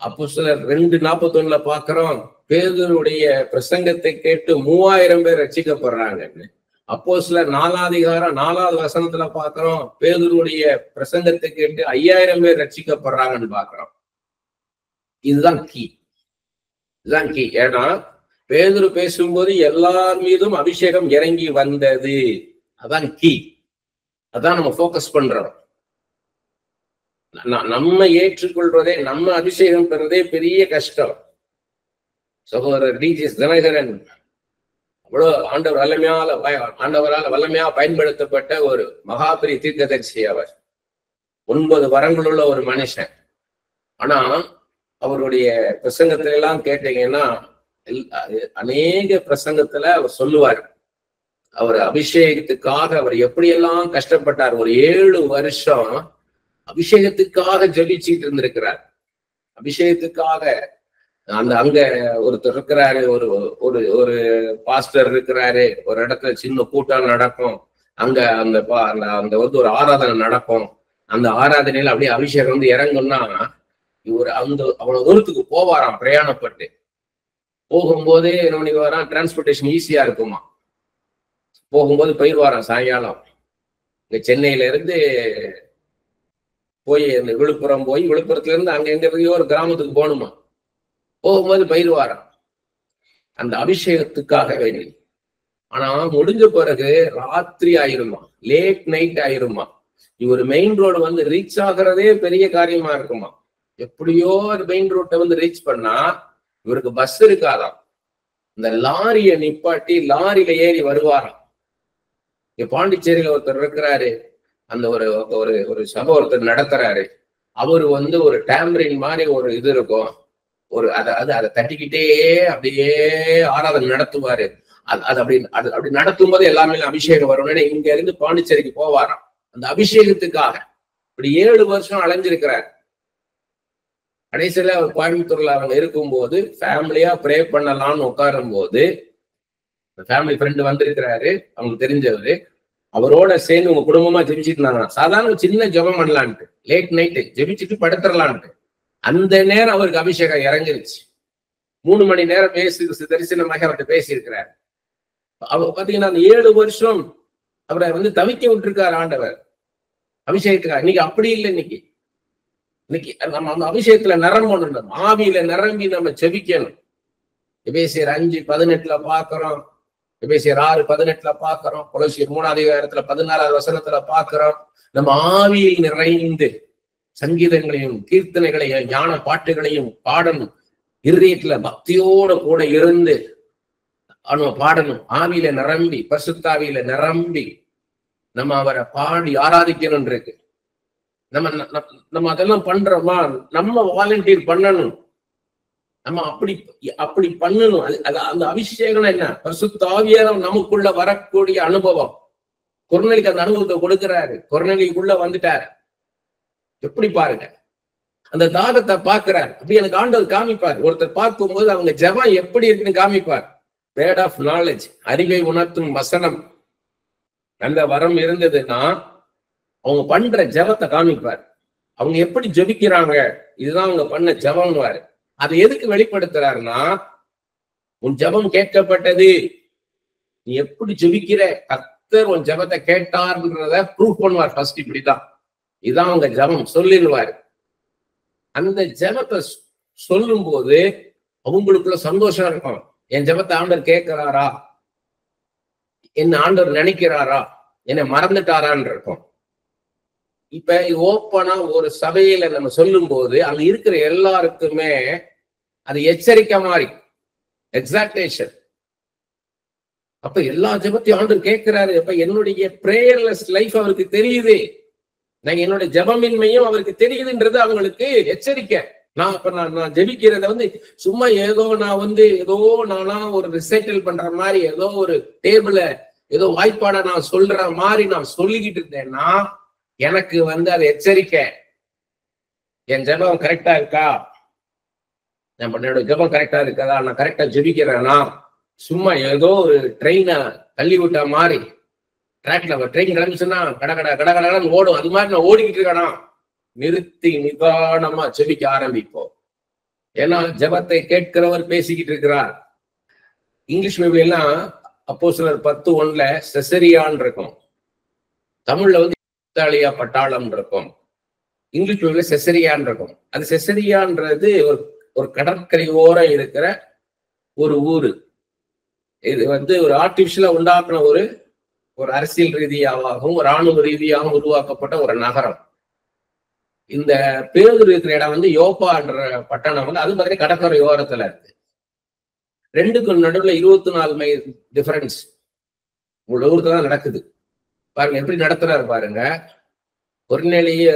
அப்போஸ்தலர் 2:41 பாக்குறோம். பேதுருடைய பிரசங்கத்தை கேட்டு 3000 பேர் ரட்சிக்கப்படுறாங்க. அப்போஸ்தலர் 4ஆம் அதிகாரம் 4வது வசனத்துல பாக்குறோம். பேதுருடைய பிரசங்கத்தை கேட்டு 5000 பேர் ரட்சிக்கப்படுறாங்கன்னு பாக்குறோம். இதுதான் கீ. ஏன்னா பேதுரு பேசும்போது எல்லார் மீதும் அபிஷேகம் இறங்கி வந்தது. அதான் கீ. அதான் நம்ம போக்கஸ் பண்றோம். நம்ம ஏற்றுக்கொள்றதே, நம்ம அபிஷேகம் பெறதே பெரிய கஷ்டம். சகோதரர் டிஜிஎஸ் தினகரன் அவ்வளவு ஆண்டவரால் வல்லமையா பயன்படுத்தப்பட்ட ஒரு மகாபெரி தீர்க்கதரிசி. அவர் 9 வரங்களுள்ள ஒரு மனுஷன். ஆனா அவருடைய பிரசங்கத்துல எல்லாம் கேட்டீங்கன்னா அநேக பிரசங்கத்துல அவர் சொல்லுவார், அவர் அபிஷேகத்துக்காக அவர் எப்படியெல்லாம் கஷ்டப்பட்டார். ஒரு 7 வருஷம் அபிஷேகத்துக்காக ஜெபிச்சுட்டு இருந்திருக்கிறார். அபிஷேகத்துக்காக அங்க ஒருத்தர் இருக்கிறாரு, ஒரு பாஸ்டர் இருக்கிறாரு. ஒரு இடத்துல சின்ன கூட்டம் நடக்கும். அங்க அந்த ஒரு ஆராதனை நடக்கும். அந்த ஆராதனையில அப்படியே அபிஷேகம் இறங்கும்னா இவர் அவ்வளவு தூரத்துக்கு போவாராம். பிரயாணப்பட்டு போகும்போதே என்ன வரான், டிரான்ஸ்போர்டேஷன் ஈஸியா இருக்குமா. போகும்போது போயிடுவாராம். சாயங்காலம் இங்க சென்னையில இருந்து போய் இந்த விழுப்புரம் போய், விழுப்புரத்துல இருந்து அங்க எங்க ஒரு கிராமத்துக்கு போகணுமா. போகும்போது பயிர்வாராம் அந்த அபிஷேகத்துக்காக வேண்டி. ஆனா முடிஞ்ச பிறகு ராத்திரி ஆயிருமா, லேட் நைட் ஆயிருமா. இவர் மெயின் ரோடு ரீச் ஆகிறதே பெரிய காரியமா இருக்குமா. எப்படியோ ஒரு மெயின் ரோட்டை ரீச் பண்ணா இவருக்கு பஸ் இருக்காதாம். இந்த லாரிய நிப்பாட்டி லாரியில ஏறி வருவாராம். இங்க பாண்டிச்சேரியில ஒருத்தர் இருக்கிறாரு. அந்த ஒரு சபை ஒருத்தர் நடத்துறாரு. அவரு ஒரு டேம்பரின் மாதிரி ஒரு இது இருக்கும். அதை தட்டிக்கிட்டே அப்படியே ஆராதனை நடத்துவாரு. அது அப்படி நடத்தும் போது எல்லாமே அபிஷேகம் வரும்னு இங்க இருந்து பாண்டிச்சேரிக்கு போவாராம் அந்த அபிஷேகத்துக்காக. இப்படி 7 வருஷம் அலைஞ்சிருக்கிறார். கடைசியில அவர் கோயம்புத்தூர்ல அவங்க இருக்கும்போது ஃபேமிலியா ப்ரே பண்ணலாம்னு உட்காரும் போது ஃபேமிலி ஃப்ரெண்டு வந்திருக்கிறாரு, அவங்களுக்கு தெரிஞ்சவரு. அவரோட சேர்ந்து உங்க குடும்பமா ஜெபிச்சுட்டு இருந்தாங்க. சாதாரண சின்ன ஜெபம் பண்ணலான்ட்டு, லேட் நைட்டு ஜெபிச்சுட்டு படுத்துடலான்ட்டு. அந்த நேரம் அவருக்கு அபிஷேகம் இறங்கிருச்சு. 3 மணி நேரம் தரிசனமாக அவர்கிட்ட பேசியிருக்கிறார். அவர் பாத்தீங்கன்னா அந்த 7 வருஷம் அவரை தவிக்க விட்டுருக்காரு ஆண்டவர் அபிஷேகத்துக்காக. இன்னைக்கு அப்படி இல்லை. இன்னைக்கு நம்ம அந்த அபிஷேகத்துல நிரம்பணும், ஆவியில நிரம்பி நம்ம செபிக்கணும். எபேசியர் 5:18 பாக்குறோம், எபேசியர் 6:18 பாக்குறோம், கொலோசியர் 3ஆம் அதிகாரத்துல 16வது வசனத்துல பாக்குறோம். நம்ம ஆவியில் நிறைந்து சங்கீதங்களையும் கீர்த்தனைகளையும் ஞான பாட்டுகளையும் பாடணும். இருதயத்துல பக்தியோட கூட இருந்து பாடணும். ஆவியில நிரம்பி, பரிசுத்தாவியில நிரம்பி நம்ம அவரை பாடி ஆராதிக்கணும் இருக்கு. நம்ம அதெல்லாம் பண்றோமா? நம்ம வாலண்டியர் பண்ணணும். நம்ம அப்படி பண்ணணும். அந்த அபிஷேகம் என்ன? பரிசுத்தாவியானவர் நமக்குள்ள வரக்கூடிய அனுபவம். கொர்நேலிக்கு அந்த அனுபவத்தை கொடுக்கிறாரு. கொர்நேலிக்குள்ள வந்துட்டாரு. எப்படி பாருங்க, அந்த தாகத்தை பாக்குறாரு. அப்படி எனக்கு ஆண்டவர் காமிப்பார். ஒருத்தர் பார்க்கும்போது அவங்க ஜெபம் எப்படி இருக்குன்னு காமிப்பார். வேர்ட் ஆஃப் நாலேஜ், அறிவை உணர்த்தும் வசனம் அந்த வரம் இருந்ததுன்னா அவங்க பண்ற ஜெபத்தை காமிப்பார். அவங்க எப்படி ஜெபிக்கிறாங்க, இதுதான் அவங்க பண்ண ஜெபம்வாரு. அதை எதுக்கு வெளிப்படுத்துறாருன்னா, உன் ஜெபம் கேட்கப்பட்டது, நீ எப்படி ஜெபிக்கிற, கர்த்தர் உன் ஜெபத்தை கேட்டார்ன்றத ப்ரூவ் பண்ணுவார். ஃபர்ஸ்ட் இப்படிதான், இதான் அவங்க ஜெபம் சொல்லிடுவாரு. அந்த ஜெபத்தை சொல்லும் போது அவங்களுக்குள்ள சந்தோஷம் இருக்கும். என் ஜெபத்தை ஆண்டவர் கேட்கிறாரா, என்ன ஆண்டவர் நினைக்கிறாரா, என்னை மறந்துட்டாரான்னு இருக்கும். இப்ப ஓப்பனா ஒரு சபையில நம்ம சொல்லும் போது அங்க இருக்கிற எல்லாருக்குமே அது எச்சரிக்கை மாதிரி, எக்ஸாக்டேஷன். அப்ப எல்லா ஜெபத்தையும் ஆண்டவர் கேட்கிறாரு. அப்ப என்னுடைய பிரேயர்லெஸ் லைஃப் அவருக்கு தெரியுது. நான் என்னுடைய ஜெபமின்மையும் அவருக்கு தெரியுதுன்றது அவங்களுக்கு எச்சரிக்கை. நான் ஜெபிக்கிறத சும்மா ஏதோ நான் ஏதோ நானா ஒரு ரிசைட்டல் பண்ற மாதிரி ஏதோ ஒரு டேபிள ஏதோ வாய்ப்பாட நான் சொல்ற மாதிரி நான் சொல்லிக்கிட்டு இருந்தேன்னா எனக்கு அது எச்சரிக்கை. என் ஜெபம் கரெக்டா இருக்கா, என்னோட ஜெபம் கரெக்டா இருக்கா, நான் கரெக்டா ஜெபிக்கிறேன்னா, சும்மா ஏதோ ஒரு ட்ரெயினை தள்ளி விட்ட மாதிரி ட்ராக்ல ட்ரெயின் கிளம்பிச்சுன்னா கடகடன்னு ஓடும், அது மாதிரி நான் ஓடிக்கிட்டு இருக்கேனா, நிறுத்தி நிதானமா ஜெபிக்க ஆரம்பிப்போம். ஏன்னா ஜெபத்தை கேட்கிறவர் பேசிக்கிட்டு இருக்கிறார். இங்கிலீஷ் பைபிள்லாம் அப்போஸ்தலர் 10:1 செசரியான் இருக்கும், தமிழ்ல இத்தாலியா பட்டாளம் இருக்கும், இங்கிலீஷ் பைபிள்ல செசரியான் இருக்கும். அது செசரியான்றது ஒரு கடற்கரை ஓரம் இருக்கிற ஒரு ஊரு. இது ஒரு ஆர்டிபிஷியலா உண்டாக்குன ஒரு அரசியல் ரீதியாகவும் ராணுவ ரீதியாகவும் உருவாக்கப்பட்ட ஒரு நகரம். இந்த பேதுரு இருக்கிற இடம் யோப்பான்ற பட்டணம் அது மாதிரி கடற்கரை ஓரத்துல இருக்கு. ரெண்டுக்கும் நடுவுல 24 மைல் டிஃபரன்ஸ் தூரத்துல தான் நடக்குது. பாருங்க எப்படி நடத்துறாரு பாருங்க. கொர்நேலிய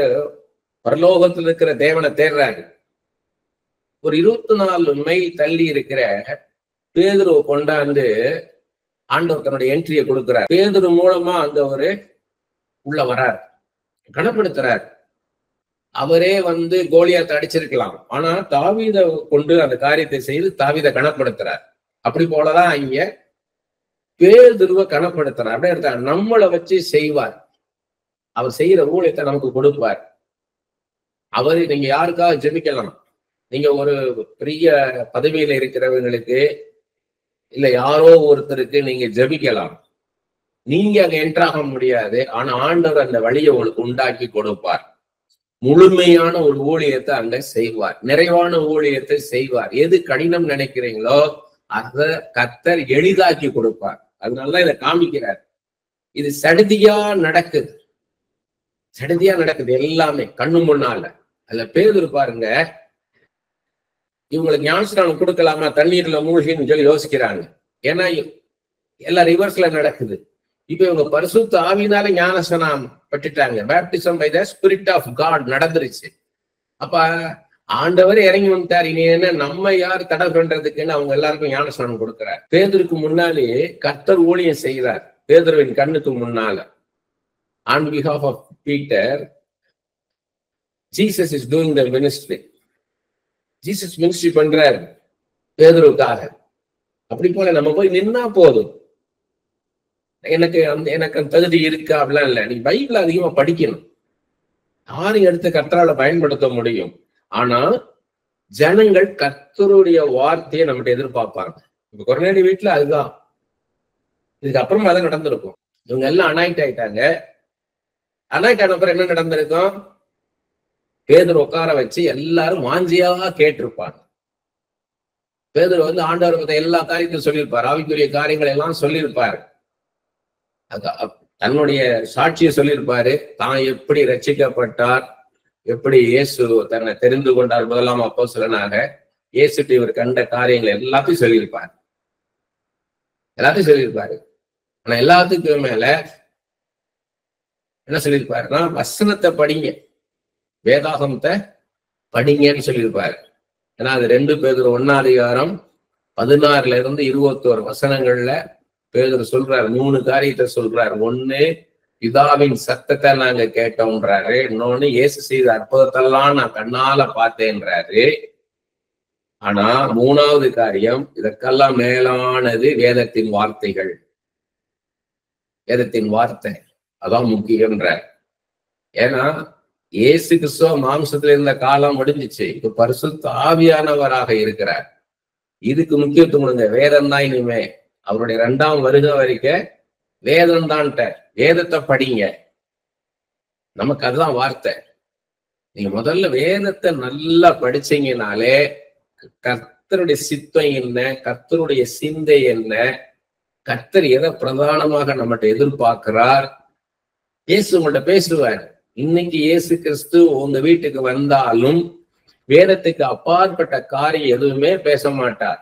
பரலோகத்தில் இருக்கிற தேவனை தேடுறாரு. ஒரு 24 மைல் தள்ளி இருக்கிற பேதுருவை கொண்டாந்து ஆண்டவர் தன்னுடைய என்ட்ரியை கொடுக்கிறார். பேதுரு மூலமா உள்ள வரார், கனப்படுத்துறார். அவரே கோலியாத்தை அடிச்சிருக்கலாம், ஆனா தாவீதை கொண்டு அந்த காரியத்தை செய்து தாவீதை கனப்படுத்துறார். அப்படி போலதான் இங்க பேதுருவை கனப்படுத்துறார். அப்படியே இருந்தா நம்மளை வச்சு செய்வார், அவர் செய்யற ஊழியத்தை நமக்கு கொடுப்பார். நீங்க யாருக்காக ஜெபிக்கலாம், நீங்க ஒரு பெரிய பதவியில இருக்கிறவங்களுக்கு இல்ல யாரோ ஒருத்தருக்கு நீங்க ஜெபிக்கலாம், நீங்க அங்க என்ட்ராக முடியாது, ஆனா ஆண்டவர் அந்த வழியை உங்களுக்கு உண்டாக்கி கொடுப்பார். முழுமையான ஒரு ஊழியத்தை அங்க செய்வார், நிறைவான ஊழியத்தை செய்வார். எது கடினம் நினைக்கிறீங்களோ அதை கர்த்தர் எளிதாக்கி கொடுப்பார். அதனாலதான் இதை காமிக்கிறார். இது சடுதியா நடக்குது, சடுதியா நடக்குது எல்லாமே கண்ணு முன்னால. அதுல பேதுரு பாருங்க, இவங்களுக்கு ஞானஸ்நானம் கொடுக்கலாமா தண்ணீர்ல மூழ்கின்னு சொல்லி யோசிக்கிறாங்க. ஏன்னா எல்லாம் ரிவர்ஸ்ல நடக்குது. இப்ப இவங்க பரிசுத்த ஆவியினால ஞானஸ்நானம் பட்டுட்டாங்க. Baptism by the spirit of God நடந்துருச்சு. அப்ப ஆண்டவர் இறங்கி வந்துட்டார். இனி என்ன நம்ம யார் தடை பண்றதுக்குன்னு அவங்க எல்லாருக்கும் ஞானஸ்நானம் கொடுக்கிறார். பேதுருக்கு முன்னாலே கர்த்தர் ஊழியம் செய்கிறார். பேதுருவின் கண்ணுக்கு முன்னால on behalf of Peter, Jesus is doing the ministry. Jesus ministry பண்றாரு பேதுருவுக்காக. அப்படி போல நம்ம போய் நின்னா போதும். எனக்கு அந்த தகுதி இருக்கா அப்படிலாம் இல்லை. நீ பைபிள் அதிகமா படிக்கணும், யாரையும் எடுத்து கர்த்தரால பயன்படுத்த முடியும். ஆனா ஜனங்கள் கர்த்தருடைய வார்த்தையை நம்மகிட்ட எதிர்பார்ப்பாங்க. இப்ப கொர்நேலி வீட்டுல அதுதான், இதுக்கு அப்புறமா அதான் நடந்திருக்கும். இவங்க எல்லாம் அனாயிட் ஆயிட்டாங்க. அனாயிட் ஆன அப்புறம் என்ன நடந்திருக்கும், பேதுரு உட்கார வச்சு எல்லாரும் வாஞ்சியாக கேட்டிருப்பாங்க. பேதுரு ஆண்டவர் பத்தி எல்லா காரியத்தையும் சொல்லியிருப்பார், ஆவிக்குரிய காரியங்கள் எல்லாம் சொல்லியிருப்பாரு, தன்னுடைய சாட்சியை சொல்லியிருப்பாரு, தான் எப்படி ரட்சிக்கப்பட்டார், எப்படி இயேசு தன்னை தெரிந்து கொண்டார், முதலாம் அப்போஸ்தலனாக இயேசுட்டு இவர் கண்ட காரியங்கள் எல்லாத்தையும் சொல்லியிருப்பார், எல்லாத்தையும் சொல்லியிருப்பாரு. ஆனா எல்லாத்துக்கும் மேல என்ன சொல்லியிருப்பாருன்னா, வசனத்தை படிங்க, வேதாகமத்தை படிங்கன்னு சொல்லியிருப்பாரு. ஏன்னா அது 2 பேதுரு 1:16-21 வசனங்கள்ல பேதுரு சொல்றாரு, 3 காரியத்தை சொல்றாரு. 1, பிதாவின் சத்தத்தை நாங்க கேட்டோம்ன்றாரு. இன்னொன்னு, இயேசு செய்த அற்புதத்தெல்லாம் நான் கண்ணால பார்த்தேன்றாரு. ஆனா 3வது காரியம், இதற்கெல்லாம் மேலானது வேதத்தின் வார்த்தைகள், வேதத்தின் வார்த்தை அதான் முக்கியம்ன்றார். ஏன்னா இயேசு கிறிஸ்துவ மாம்சத்துல இருந்த காலம் முடிஞ்சிச்சு, இப்ப பரிசுத்த ஆவியானவராக இருக்கிறார். இதுக்கு முக்கியத்துவம் கொடுங்க. வேதம் தான் இனிமே அவருடைய 2ஆம் வருகை வரைக்கும் வேதம் தான். வேதத்தை படிங்க, நமக்கு அதுதான் வார்த்தை. நீங்க முதல்ல வேதத்தை நல்லா படிச்சீங்கனாலே கர்த்தருடைய சித்தம் என்ன, கர்த்தருடைய சிந்தை என்ன, கர்த்தர் எதை பிரதானமாக நம்மகிட்ட எதிர்பார்க்கிறார், இயேசு உங்கள்கிட்ட பேசுவார். இன்னைக்கு இயேசு கிறிஸ்து உங்க வீட்டுக்கு வந்தாலும் வேதத்துக்கு அப்பாற்பட்ட காரியம் எதுவுமே பேச மாட்டார்.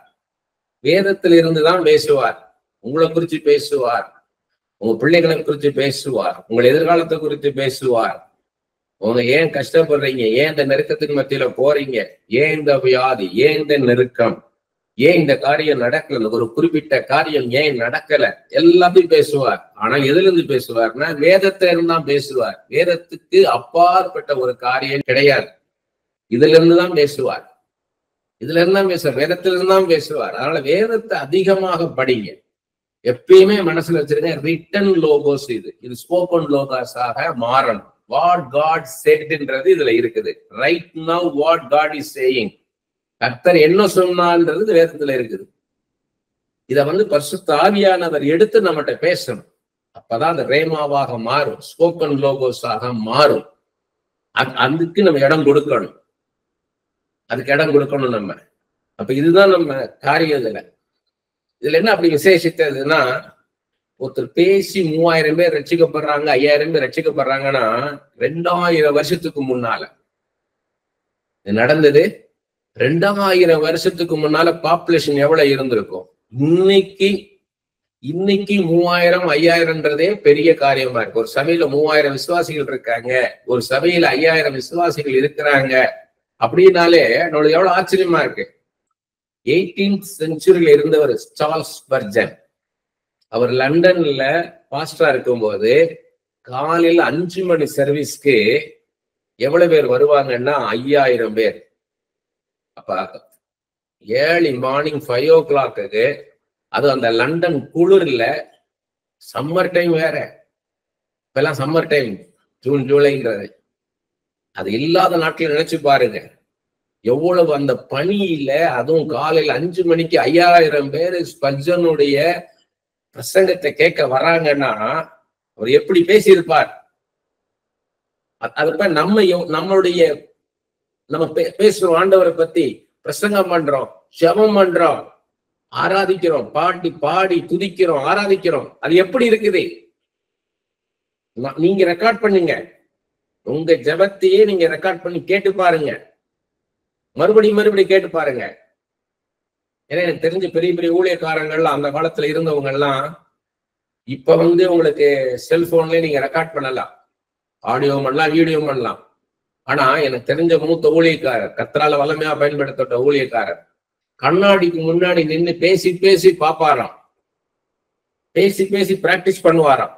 வேதத்தில் இருந்துதான் பேசுவார். உங்களை குறிச்சு பேசுவார், உங்க பிள்ளைகளை குறித்து பேசுவார், உங்கள் எதிர்காலத்தை குறித்து பேசுவார். உங்க ஏன் கஷ்டப்படுறீங்க, ஏன் இந்த நெருக்கத்துக்கு மத்தியில போறீங்க, ஏன் இந்த வியாதி, ஏன் இந்த நெருக்கம், ஏன் இந்த காரியம் நடக்கல, ஒரு குறிப்பிட்ட காரியம் ஏன் நடக்கல, எல்லாத்தையும் பேசுவார். ஆனா எதுல இருந்து பேசுவார்னா வேதத்துல இருந்தான் பேசுவார். வேதத்துக்கு அப்பாற்பட்ட ஒரு காரியம் கிடையாது. இதுல இருந்துதான் பேசுவார். இதுல இருந்தான் பேசுவார், வேதத்துல இருந்தான் பேசுவார். அதனால வேதத்தை அதிகமாக படிங்க. எப்பயுமே மனசுல வச்சிருங்க, ரிட்டன் லோகோஸ் இது ஸ்போக்கன் லோகோஸாக மாறணும். வாட் காட் செட்ன்றது இதுல இருக்குது. Right now what God is saying, கர்த்தர் என்ன சொன்னான்றது வேதத்துல இருக்குது. இத பரிசுத்த ஆவியானவர் எடுத்து நம்மகிட்ட பேசணும். அப்பதான் அந்த ரேமாவாக மாறும், ஸ்போக்கன் லோகோஸாக மாறும். அதுக்கு நம்ம இடம் கொடுக்கணும், அதுக்கு இடம் கொடுக்கணும் நம்ம. அப்ப இதுதான் நம்ம காரியம். இதுல என்ன அப்படி விசேஷித்ததுன்னா, ஒருத்தர் பேசி 3000 பேர் ரட்சிக்கப்படுறாங்க, 5000 பேர் ரட்சிக்கப்படுறாங்கன்னா 2000 வருஷத்துக்கு முன்னால நடந்தது. 2000 வருஷத்துக்கு முன்னால பாப்புலேஷன் எவ்வளவு இருந்திருக்கும்? இன்னைக்கு 3000 5000ன்றதே பெரிய காரியமா இருக்கு. ஒரு சபையில 3000 விசுவாசிகள் இருக்காங்க, ஒரு சபையில 5000 விசுவாசிகள் இருக்கிறாங்க அப்படின்னாலே நம்மளுக்கு எவ்வளவு ஆச்சரியமா இருக்கு. 18th செஞ்சுரியில இருந்தவர் சார்ல்ஸ் ஸ்பர்ஜன். அவர் லண்டன்ல பாஸ்டரா இருக்கும்போது காலையில 5 மணி சர்வீஸ்க்கு எவ்வளவு பேர் வருவாங்கன்னா 5000 பேர். அப்ப ஏர்லி மார்னிங் 5 o'clock, அது அந்த லண்டன் குளிர்ல, சம்மர் டைம் வேற, இப்பெல்லாம் சம்மர் டைம் ஜூன் ஜூலைங்கிறது, அது இல்லாத நாட்கள் நினைச்சு பாருங்க எவ்வளவு அந்த பனியில, அதுவும் காலையில 5 மணிக்கு 5000 பேர் ஸ்பர்ஜனுடைய பிரசங்கத்தை கேட்க வராங்கன்னா அவர் எப்படி பேசியிருப்பார். அதுப்ப நம்ம பேசுறோம், ஆண்டவரை பத்தி பிரசங்கம் பண்றோம், ஜெபம் பண்றோம், ஆராதிக்கிறோம், பாடி துதிக்கிறோம், ஆராதிக்கிறோம். அது எப்படி இருக்குது? நீங்க ரெக்கார்ட் பண்ணுங்க, உங்க ஜெபத்தையே நீங்க ரெக்கார்ட் பண்ணி கேட்டு பாருங்க, மறுபடியும் கேட்டு பாருங்க. ஏன்னா எனக்கு தெரிஞ்ச பெரிய பெரிய ஊழியக்காரங்கள்லாம், அந்த காலத்துல இருந்தவங்க எல்லாம், இப்ப உங்களுக்கு செல்போன்லயே நீங்க ரெக்கார்ட் பண்ணலாம், ஆடியோ பண்ணலாம், வீடியோ பண்ணலாம். ஆனா எனக்கு தெரிஞ்ச மூத்த ஊழியக்காரர், கர்த்தரால வல்லமையா பயன்படுத்தப்பட்ட ஊழியக்காரர், கண்ணாடிக்கு முன்னாடி நின்று பேசி பாப்பாராம், பேசி பிராக்டிஸ் பண்ணுவாராம்.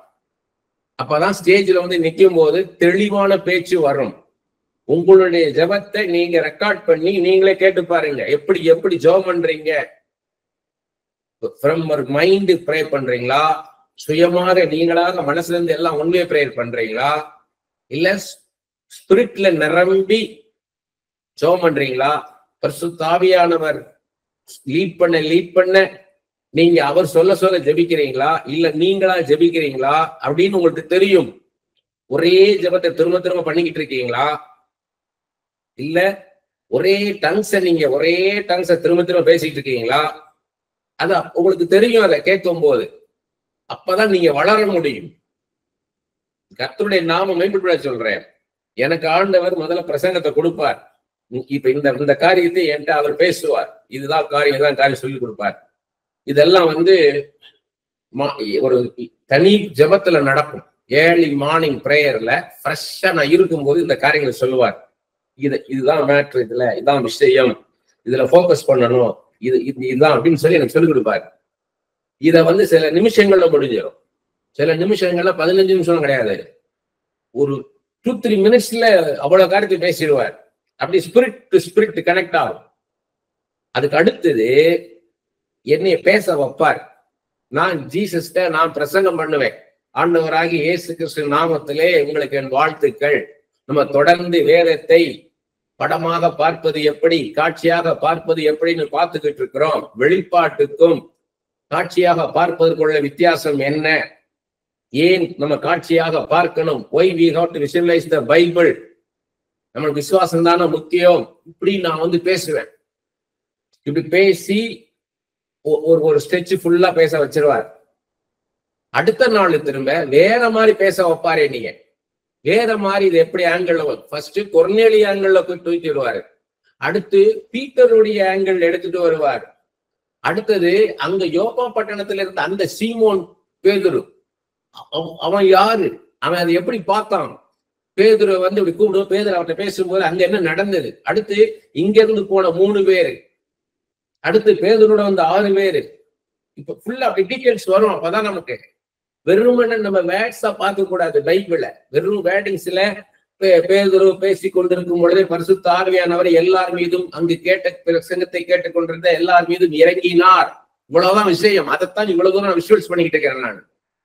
அப்பதான் ஸ்டேஜ்ல நிக்கும் போது தெளிவான பேச்சு வரும். உங்களுடைய ஜெபத்தை நீங்க ரெக்கார்ட் பண்ணி நீங்களே கேட்டு பாருங்க, எப்படி ஜெபம் பண்றீங்க. ஃப்ரம் ஒரு மைண்ட் ப்ரே பண்றீங்களா, சுயமாக நீங்களாக மனசுல இருந்து எல்லாம் உண்மையை ப்ரேயர் பண்றீங்களா, இல்ல ஸ்பிரிட்ல நிரம்பி ஜெபம் பண்றீங்களா? பரிசுத்த ஆவியானவர் லீட் பண்ண நீங்க அவர் சொல்ல ஜெபிக்கிறீங்களா, இல்ல நீங்களா ஜெபிக்கிறீங்களா அப்படின்னு உங்களுக்கு தெரியும். ஒரே ஜெபத்தை திரும்ப பண்ணிக்கிட்டு இருக்கீங்களா, இல்ல ஒரே டங்ஸை திரும்ப பேசிட்டு இருக்கீங்களா? அதான் உங்களுக்கு தெரியும். அதை கேட்கும் போது அப்பதான் நீங்க வளர முடியும். கர்த்தருடைய நாம மேம்பட சொல்றேன். எனக்கு ஆண்டவர் முதல்ல பிரசங்கத்தை கொடுப்பார். இப்ப இந்த காரியத்தை என்கிட்ட அவர் பேசுவார். இதுதான் காரியம் சொல்லி கொடுப்பார். இதெல்லாம் ஒரு தனி ஜெபத்துல நடக்கும். ஏர்லி மார்னிங் பிரேயர்ல ஃப்ரெஷ்ஷா நான் இருக்கும்போது இந்த காரியங்களை சொல்லுவார். இதுதான் மேட்ரு, இதான் விஷயம், இதுல போக்கஸ் பண்ணணும், இதுதான் அப்படின்னு சொல்லி எனக்கு சொல்லிக் கொடுப்பாரு. இத சில நிமிஷங்கள்ல முடிஞ்சிடும். சில நிமிஷங்கள்ல 15 நிமிஷம் கிடையாது, ஒரு 2-3 மினிட்ஸ்ல அவ்வளவு காரியத்தை பேசிடுவார். அப்படி ஸ்பிரிட் டு ஸ்பிரிட் கனெக்ட் ஆகும். அதுக்கு அடுத்தது என்னைய பேச வைப்பார். நான் ஜீசஸ்ட நான் பிரசங்கம் பண்ணுவேன். ஆண்டவராகி இயேசு கிறிஸ்து நாமத்திலே உங்களுக்கு என் வாழ்த்துக்கள். நம்ம தொடர்ந்து வேதத்தை படமாக பார்ப்பது எப்படி, காட்சியாக பார்ப்பது எப்படின்னு பார்த்துக்கிட்டு இருக்கிறோம். வெளிப்பாட்டுக்கும் காட்சியாக பார்ப்பதற்குள்ள வித்தியாசம் என்ன, ஏன் நம்ம காட்சியாக பார்க்கணும், why we have to visualize the Bible, நம்மளுக்கு விசுவாசம் தானே முக்கியம். இப்படி நான் பேசுவேன். இப்படி பேசி ஒரு ஸ்டெச் ஃபுல்லா பேச வச்சிருவார். அடுத்த நாள் திரும்ப வேற மாதிரி பேச வைப்பாரு. நீங்க வேற மாதிரி இது எப்படி ஆங்கிள், ஃபர்ஸ்ட் கொர்நேலி ஆங்கிள் போய் தூக்கிடுவாரு, அடுத்து பீட்டருடைய ஆங்கிள் எடுத்துட்டு வருவார், அடுத்தது அங்க யோப்பா பட்டணத்துல இருந்த அந்த சீமோன் பேதுரு, அவன் யாரு, அவன் அதை எப்படி பார்த்தான், பேதுரு வந்து இப்படி கூப்பிடுவோம். பேதுரு அவர்கிட்ட பேசும்போது அங்க என்ன நடந்தது, அடுத்து இங்க இருந்து போன 3 பேரு, அடுத்து பேதுரோட வந்து 6 பேரு, இப்ப ஃபுல்லா அப்படி டீடைல்ஸ் வரும். அப்பதான் நமக்கு வெறுமனே நம்ம வேர்ட்ஸா பார்க்க கூடாது. பைபிள வெறும் வேர்டிங்ஸ்ல பேதுரு பேசி கொண்டிருக்கும் பொழுதே பரிசுத்த ஆவியானவர் எல்லார் மீதும், அங்கு கேட்ட பிரசங்கத்தை கேட்டுக் கொண்டிருந்த எல்லார் மீதும் இறங்கினார். இவ்வளவுதான் விஷயம். அதைத்தான் இவ்வளவு தூரம் நான் விஷுவல்ஸ் பண்ணிக்கிட்டு இருக்கிறேன். நான்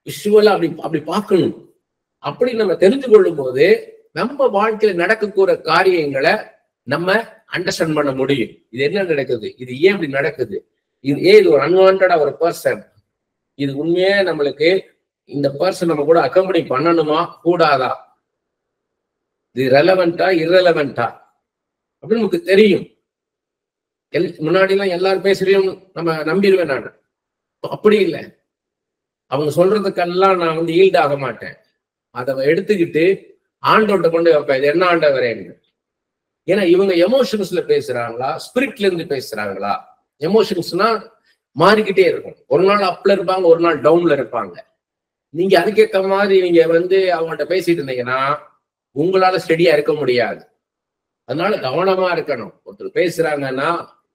விஷுவலா அப்படி பார்க்கணும். அப்படி நம்ம தெரிஞ்சு கொள்ளும் போது நம்ம வாழ்க்கையில நடக்கக்கூட காரியங்களை நம்ம அண்டர்ஸ்டாண்ட் பண்ண முடியும். இது என்ன நடக்குது, இது ஏன் இப்படி நடக்குது, இது ஒரு அன்வான்டா ஒரு பர்சன், இது உண்மையே நம்மளுக்கு இந்த பர்சன் நம்ம கூட அக்கம்பெனி பண்ணணுமா கூடாதா, இது ரெலவெண்டா இரலவெண்டா அப்படின்னு நமக்கு தெரியும். முன்னாடி எல்லாம் எல்லாரும் பேசுறையும் நம்ம நம்பிடுவேன். நான் அப்படி இல்லை. அவங்க சொல்றதுக்கெல்லாம் நான் வந்து ஈல்ட் ஆக மாட்டேன். அதை எடுத்துக்கிட்டு ஆண்டவர்கிட்ட கொண்டு வைப்பேன். இது என்ன ஆண்டவரே? ஏன்னா இவங்க எமோஷன்ஸ்ல பேசுறாங்களா, ஸ்பிரிட்ல இருந்து பேசுறாங்களா? எமோஷன்ஸ்னா மாறிக்கிட்டே இருக்கும். ஒரு நாள் அப்ல இருப்பாங்க, ஒரு நாள் டவுன்ல இருப்பாங்க. நீங்க அதுக்கேற்ற மாதிரி நீங்க வந்து அவங்கள்ட்ட பேசிட்டு இருந்தீங்கன்னா உங்களால ஸ்டெடியா இருக்க முடியாது. அதனால கவனமா இருக்கணும். ஒருத்தர் பேசுறாங்கன்னா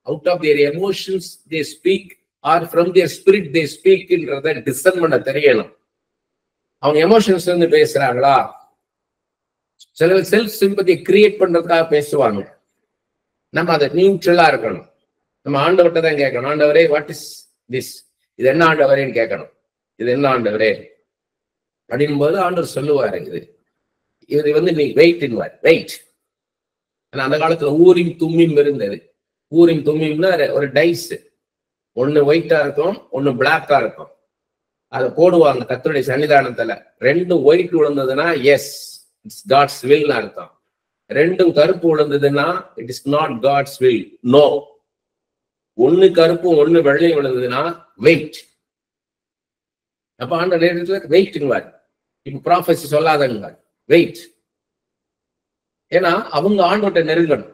out of their emotions they speak or from their spirit they ஸ்பீக்ன்றத டிசர்ன் பண்ண தெரியணும். அவங்க எமோஷன்ஸ் இருந்து பேசுறாங்களா, சில செல்ஃப் சிம்பத்தியை கிரியேட் பண்றதுக்காக பேசுவாங்க. நம்ம அதை நியூட்ரலா இருக்கணும். நம்ம ஆண்டவர்கிட்ட தான் கேட்கணும். ஆண்டவரே வாட் இஸ் திஸ், இது என்ன ஆண்டவரேன்னு கேட்கணும். இது என்ன ஆண்டவரே அப்படின் போது ஆண்டவர் சொல்லுவாரு, இது வந்து நீ வெயிட் இன்வார் வெயிட். ஆனா அந்த காலத்துல ஊரின் தும்மியும் இருந்தது. ஊரின் தும்மியம்னா ஒரு டைஸ், ஒண்ணு ஒயிட்டா இருக்கும், ஒண்ணு பிளாக்கா இருக்கும். அதை போடுவாங்க கர்த்தருடைய சன்னிதானத்துல. ரெண்டும் ஒயிட் விழுந்ததுன்னா எஸ் இட்ஸ் காட்ஸ் வில் அர்த்தம். ரெண்டும் கருப்பு விழுந்ததுன்னா it is not God's will, no. ஒண்ணு கருப்பு ஒண்ணு வெள்ளையும் விழுந்ததுன்னா வெயிட். அப்ப ஆண்டவர் வெயிட்ங்குவார். இப்ப ப்ராஃபஸி சொல்லாதங்க, வெயிட். ஏன்னா அவங்க ஆண்டவர்கிட்ட நெருங்கணும்.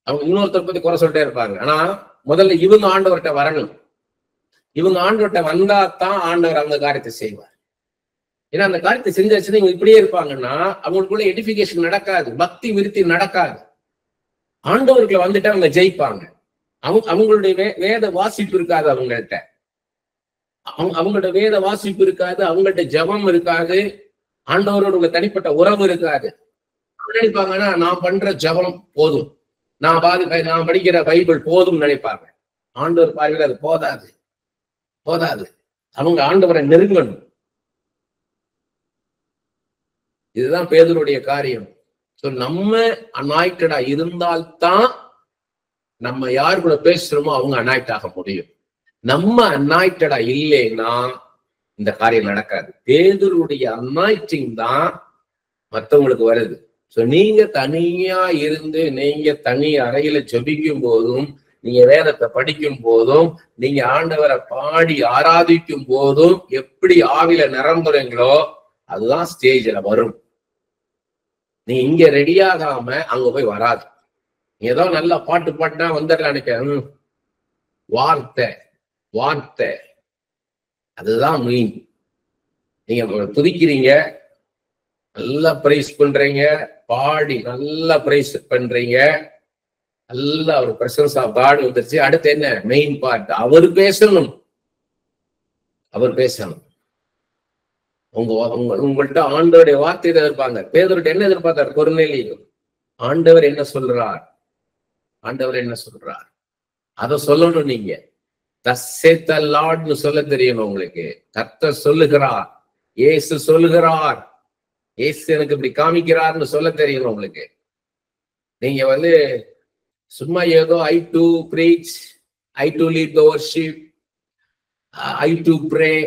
அவங்க இன்னொருத்தர் பத்தி குறை சொல்லிட்டே இருப்பாங்க. ஆனா முதல்ல இவங்க ஆண்டவர்கிட்ட வரணும். இவங்க ஆண்டவர்கிட்ட வந்தா தான் ஆண்டவர் அந்த காரியத்தை செய்வார். ஏன்னா அந்த காரியத்தை செஞ்சாச்சுன்னா இவங்க இப்படியே இருப்பாங்கன்னா அவங்களுக்குள்ள எடிபிகேஷன் நடக்காது, பக்தி விருத்தி நடக்காது. ஆண்டவர்களை வந்துட்டு அவங்க ஜெயிப்பாங்க. அவங்களுடைய வேத வாசிப்பு இருக்காது, அவங்கள்ட்ட அவங்களோட வேத வாசிப்பு இருக்காது, அவங்கள்ட்ட ஜபம் இருக்காது, ஆண்டவரோட உள்ள தனிப்பட்ட உறவு இருக்காது. நினைப்பாங்கன்னா நான் பண்ற ஜபம் போதும், நான் படிக்கிற பைபிள் போதும் நினைப்பாங்க. ஆண்டவர் பார்வையில் அது போதாது, போதாது. அவங்க ஆண்டவரை நெருங்கணும். இதுதான் பேதுருடைய காரியம். நம்ம அனாய்டடா இருந்தால்தான் நம்ம யார் கூட பேசுறோமோ அவங்க அனாய்ட் ஆக முடியும். நம்ம அனாய்டடா இல்லைன்னா இந்த காரியம் நடக்காது. பேதுருடைய அனாய்டிங் தான் மற்றவங்களுக்கு வருது. நீங்க தனியா இருந்து நீங்க தனி அறையில ஜெபிக்கும் போதும், நீங்க வேதத்தை படிக்கும் போதும், நீங்க ஆண்டவரை பாடி ஆராதிக்கும் போதும் எப்படி ஆவில நிரம்புறீங்களோ அதுதான் ஸ்டேஜ்ல வரும். நீ இங்க ரெடியாகாம அங்க போய் வராது. ஏதோ நல்லா பாட்டு பாட்டுனா வந்துடலாம் நினைக்க. வார்த்தை வார்த்தை அதுதான் மெயின். நீங்க துதிக்கிறீங்க, நல்லா பிரைஸ் பண்றீங்க, பாடி நல்லா பிரைஸ் பண்றீங்க, நல்லா ஒரு பிரசன்ஸ் ஆஃப் காட் வந்துருச்சு. அடுத்து என்ன மெயின் பார்ட்? அவர் பேசணும். அவர் பேசணும். உங்கள்கிட்ட ஆண்டவருடைய வார்த்தை எதிர்ப்பாங்க. பேதுருட்ட என்ன எதிர்பார்த்தார் கொர்நேலியு? ஆண்டவர் என்ன சொல்றார், ஆண்டவர் என்ன சொல்றார் அதை சொல்லணும். நீங்க thus saith the Lord சொல்ல தெரியணும் உங்களுக்கு. கர்த்தர் சொல்லுகிறார், இயேசு சொல்லுகிறார், இயேசு எனக்கு இப்படி காமிக்கிறார்னு சொல்ல தெரியணும் உங்களுக்கு. நீங்க வந்து சும்மா ஏதோ I to preach, I to lead the worship, I to pray,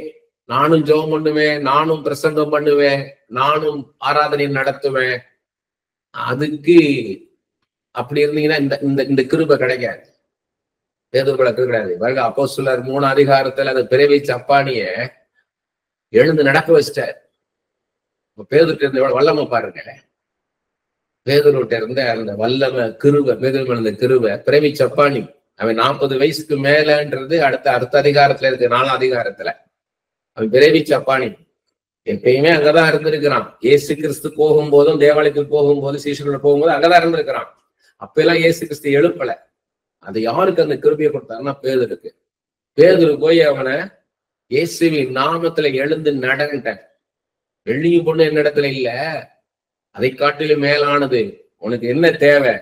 நானும் ஜெபம் பண்ணுவேன், நானும் பிரசங்கம் பண்ணுவேன், நானும் ஆராதனை நடத்துவேன், அதுக்கு அப்படி இருந்தீங்கன்னா இந்த கிருபை கிடைக்காது. பேதுருக்குள்ள கிடையாது. வருக அப்போஸ்தலர் 3 அதிகாரத்துல அதை பிறவிச்ச அப்பானிய எழுந்து நடக்க வச்சிட்டார். பேதுருட்ட இருந்த வல்லமை பாருங்க. பேதுருட்ட இருந்த அந்த வல்லமை கிருபை, பேதுரு இருந்த கிருபை பிறவிச்ச அப்பானி. அவன் 40 வயசுக்கு மேலன்றது அடுத்த அதிகாரத்துல இருக்கு, 4ஆம் அதிகாரத்துல. அவன் பிறவிச்ச அப்பானி. எப்பயுமே அங்கதான் இருந்திருக்கிறான். இயேசு கிறிஸ்து போகும்போதும், தேவாலயத்துக்கு போகும்போது, சீஷர்கள் போகும்போது அங்கதான் இருந்திருக்கிறான். அப்ப எல்லாம் இயேசு கிறிஸ்து எழுப்பல. அது யாருக்கு அந்த கிருபையை கொடுத்தாருன்னா பேதுருக்கு. பேதுரு போய் அவனை இயேசுவின் நாமத்துல எழுந்து நடந்த. வெள்ளியும் பொண்ணு என்னிடத்துல இல்ல, அதை காட்டிலும் மேலானது. உனக்கு என்ன தேவை?